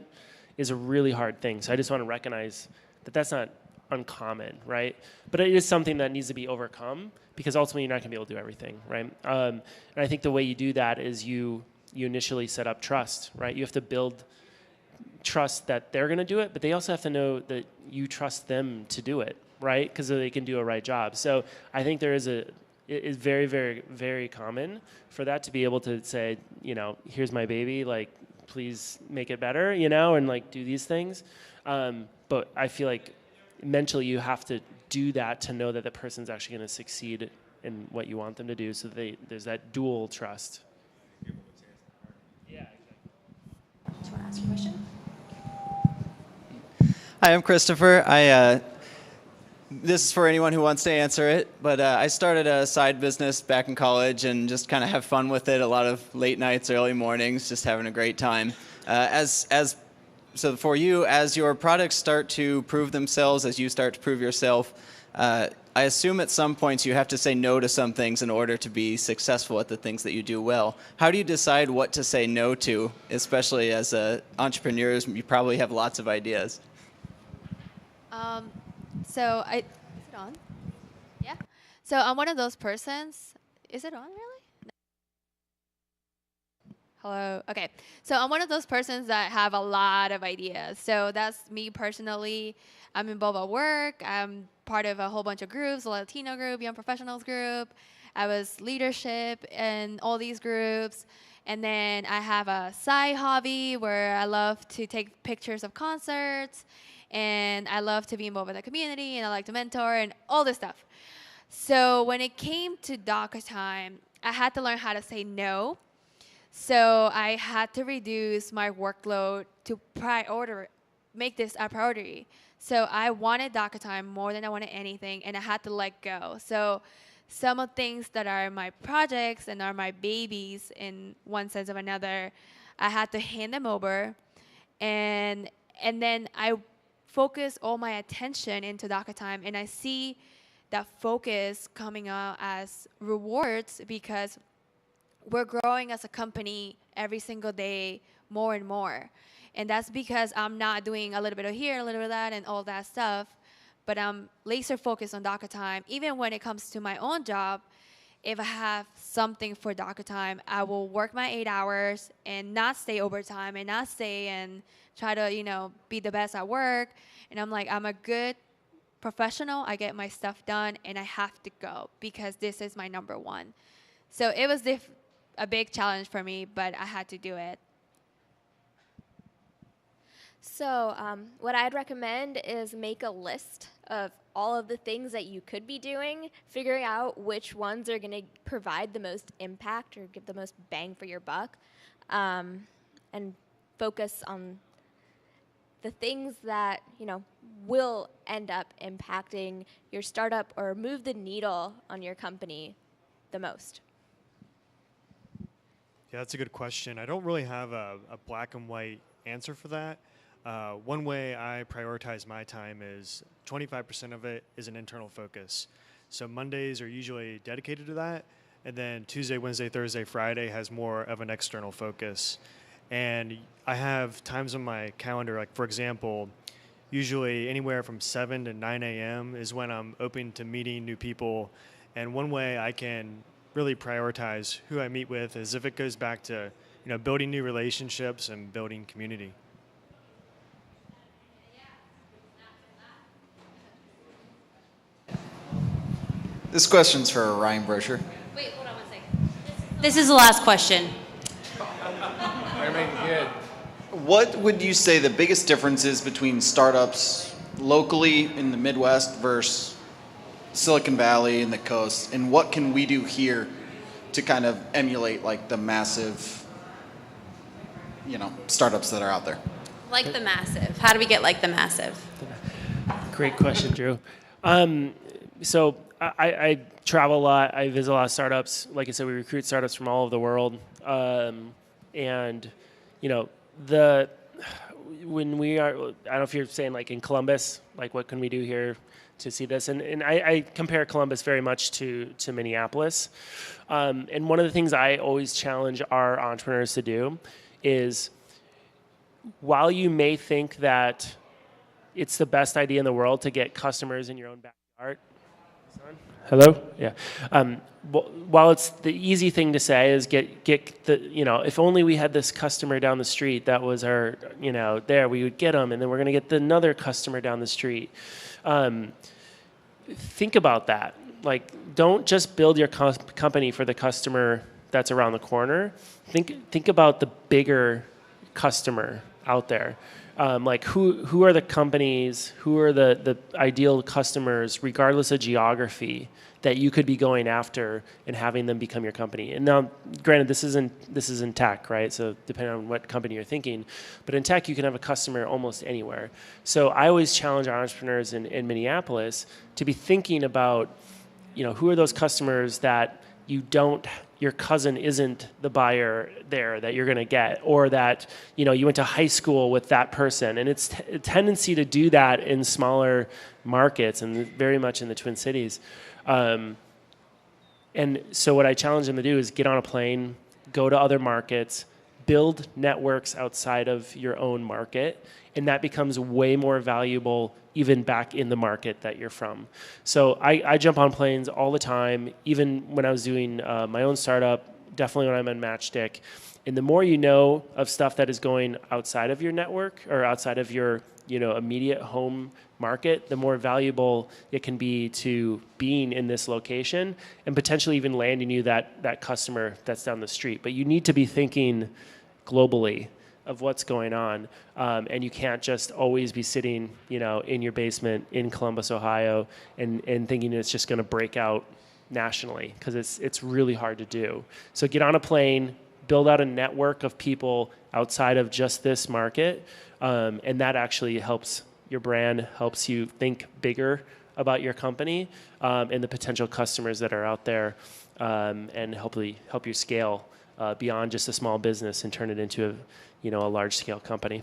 is a really hard thing. So I just want to recognize that that's not uncommon, right? But it is something that needs to be overcome because ultimately you're not going to be able to do everything, right? And I think the way you do that is you initially set up trust, right? You have to build trust that they're going to do it, but they also have to know that you trust them to do it, right? Because they can do a right job. So I think it is very, very, very common for that to be able to say, you know, here's my baby, like, please make it better, you know, and like do these things. But I feel like mentally you have to do that to know that the person's actually going to succeed in what you want them to do. So there's that dual trust. Do you want to ask your question? Hi, I'm Christopher. This is for anyone who wants to answer it, but I started a side business back in college and just kind of have fun with it. A lot of late nights, early mornings, just having a great time. So for you, as your products start to prove themselves, as you start to prove yourself, I assume at some points you have to say no to some things in order to be successful at the things that you do well. How do you decide what to say no to, especially as entrepreneurs? You probably have lots of ideas. Is it on? Yeah. So I'm one of those persons. Is it on really? No. Hello. Okay. So I'm one of those persons that have a lot of ideas. So that's me personally. I'm involved at work. I'm part of a whole bunch of groups, a Latino group, young professionals group. I was leadership in all these groups. And then I have a side hobby where I love to take pictures of concerts. And I love to be involved with the community, and I like to mentor and all this stuff. So when it came to DACA time, I had to learn how to say no. So I had to reduce my workload to make this a priority. So I wanted DACA time more than I wanted anything, and I had to let go. So some of things that are my projects and are my babies in one sense or another, I had to hand them over, and then I focus all my attention into DACA time, and I see that focus coming out as rewards because we're growing as a company every single day more and more. And that's because I'm not doing a little bit of here, a little bit of that, and all that stuff, but I'm laser focused on DACA time. Even when it comes to my own job, if I have something for DACA time, I will work my 8 hours and not stay overtime and not stay and try to, be the best at work. And I'm like, I'm a good professional. I get my stuff done, and I have to go because this is my number one. So it was a big challenge for me, but I had to do it. So what I'd recommend is make a list of all of the things that you could be doing, figuring out which ones are going to provide the most impact or give the most bang for your buck, and focus on the things that, will end up impacting your startup or move the needle on your company the most. Yeah, that's a good question. I don't really have a black and white answer for that. One way I prioritize my time is 25% of it is an internal focus. So Mondays are usually dedicated to that, and then Tuesday, Wednesday, Thursday, Friday has more of an external focus. And I have times on my calendar, like for example, usually anywhere from 7 to 9 a.m. is when I'm open to meeting new people. And one way I can really prioritize who I meet with is if it goes back to building new relationships and building community. This question's for Ryan Brosher. Wait, hold on 1 second. This is the last question. Better make it good. What would you say the biggest difference is between startups locally in the Midwest versus Silicon Valley and the coast, and what can we do here to kind of emulate like the massive, startups that are out there? Like the massive. How do we get like the massive? Great question, Drew. So I travel a lot. I visit a lot of startups. Like I said, we recruit startups from all over the world. And, when we are, I don't know if you're saying like in Columbus, like what can we do here to see this. And I compare Columbus very much to Minneapolis. And one of the things I always challenge our entrepreneurs to do is, while you may think that it's the best idea in the world to get customers in your own backyard. Hello? Yeah. While it's the easy thing to say is get the, if only we had this customer down the street that was our, there, we would get them, and then we're going to get another customer down the street. Think about that. Like, don't just build your company for the customer that's around the corner. Think about the bigger customer out there. Like who are the companies, who are the ideal customers, regardless of geography, that you could be going after and having them become your company. And now, granted, this is in tech, right? So depending on what company you're thinking, but in tech you can have a customer almost anywhere. So I always challenge our entrepreneurs in Minneapolis to be thinking about, who are those customers that your cousin isn't the buyer there that you're going to get, or that you went to high school with that person. And it's a tendency to do that in smaller markets, and very much in the Twin Cities. And so what I challenge them to do is get on a plane, go to other markets, build networks outside of your own market, and that becomes way more valuable even back in the market that you're from. So I jump on planes all the time, even when I was doing my own startup, definitely when I'm in Matchstick. And the more you know of stuff that is going outside of your network or outside of your immediate home market, the more valuable it can be to being in this location and potentially even landing you that customer that's down the street. But you need to be thinking globally of what's going on, and you can't just always be sitting, in your basement in Columbus, Ohio, and thinking it's just going to break out nationally, because it's really hard to do. So get on a plane, build out a network of people outside of just this market, and that actually helps your brand, helps you think bigger about your company and the potential customers that are out there, and hopefully help you scale beyond just a small business and turn it into a large-scale company.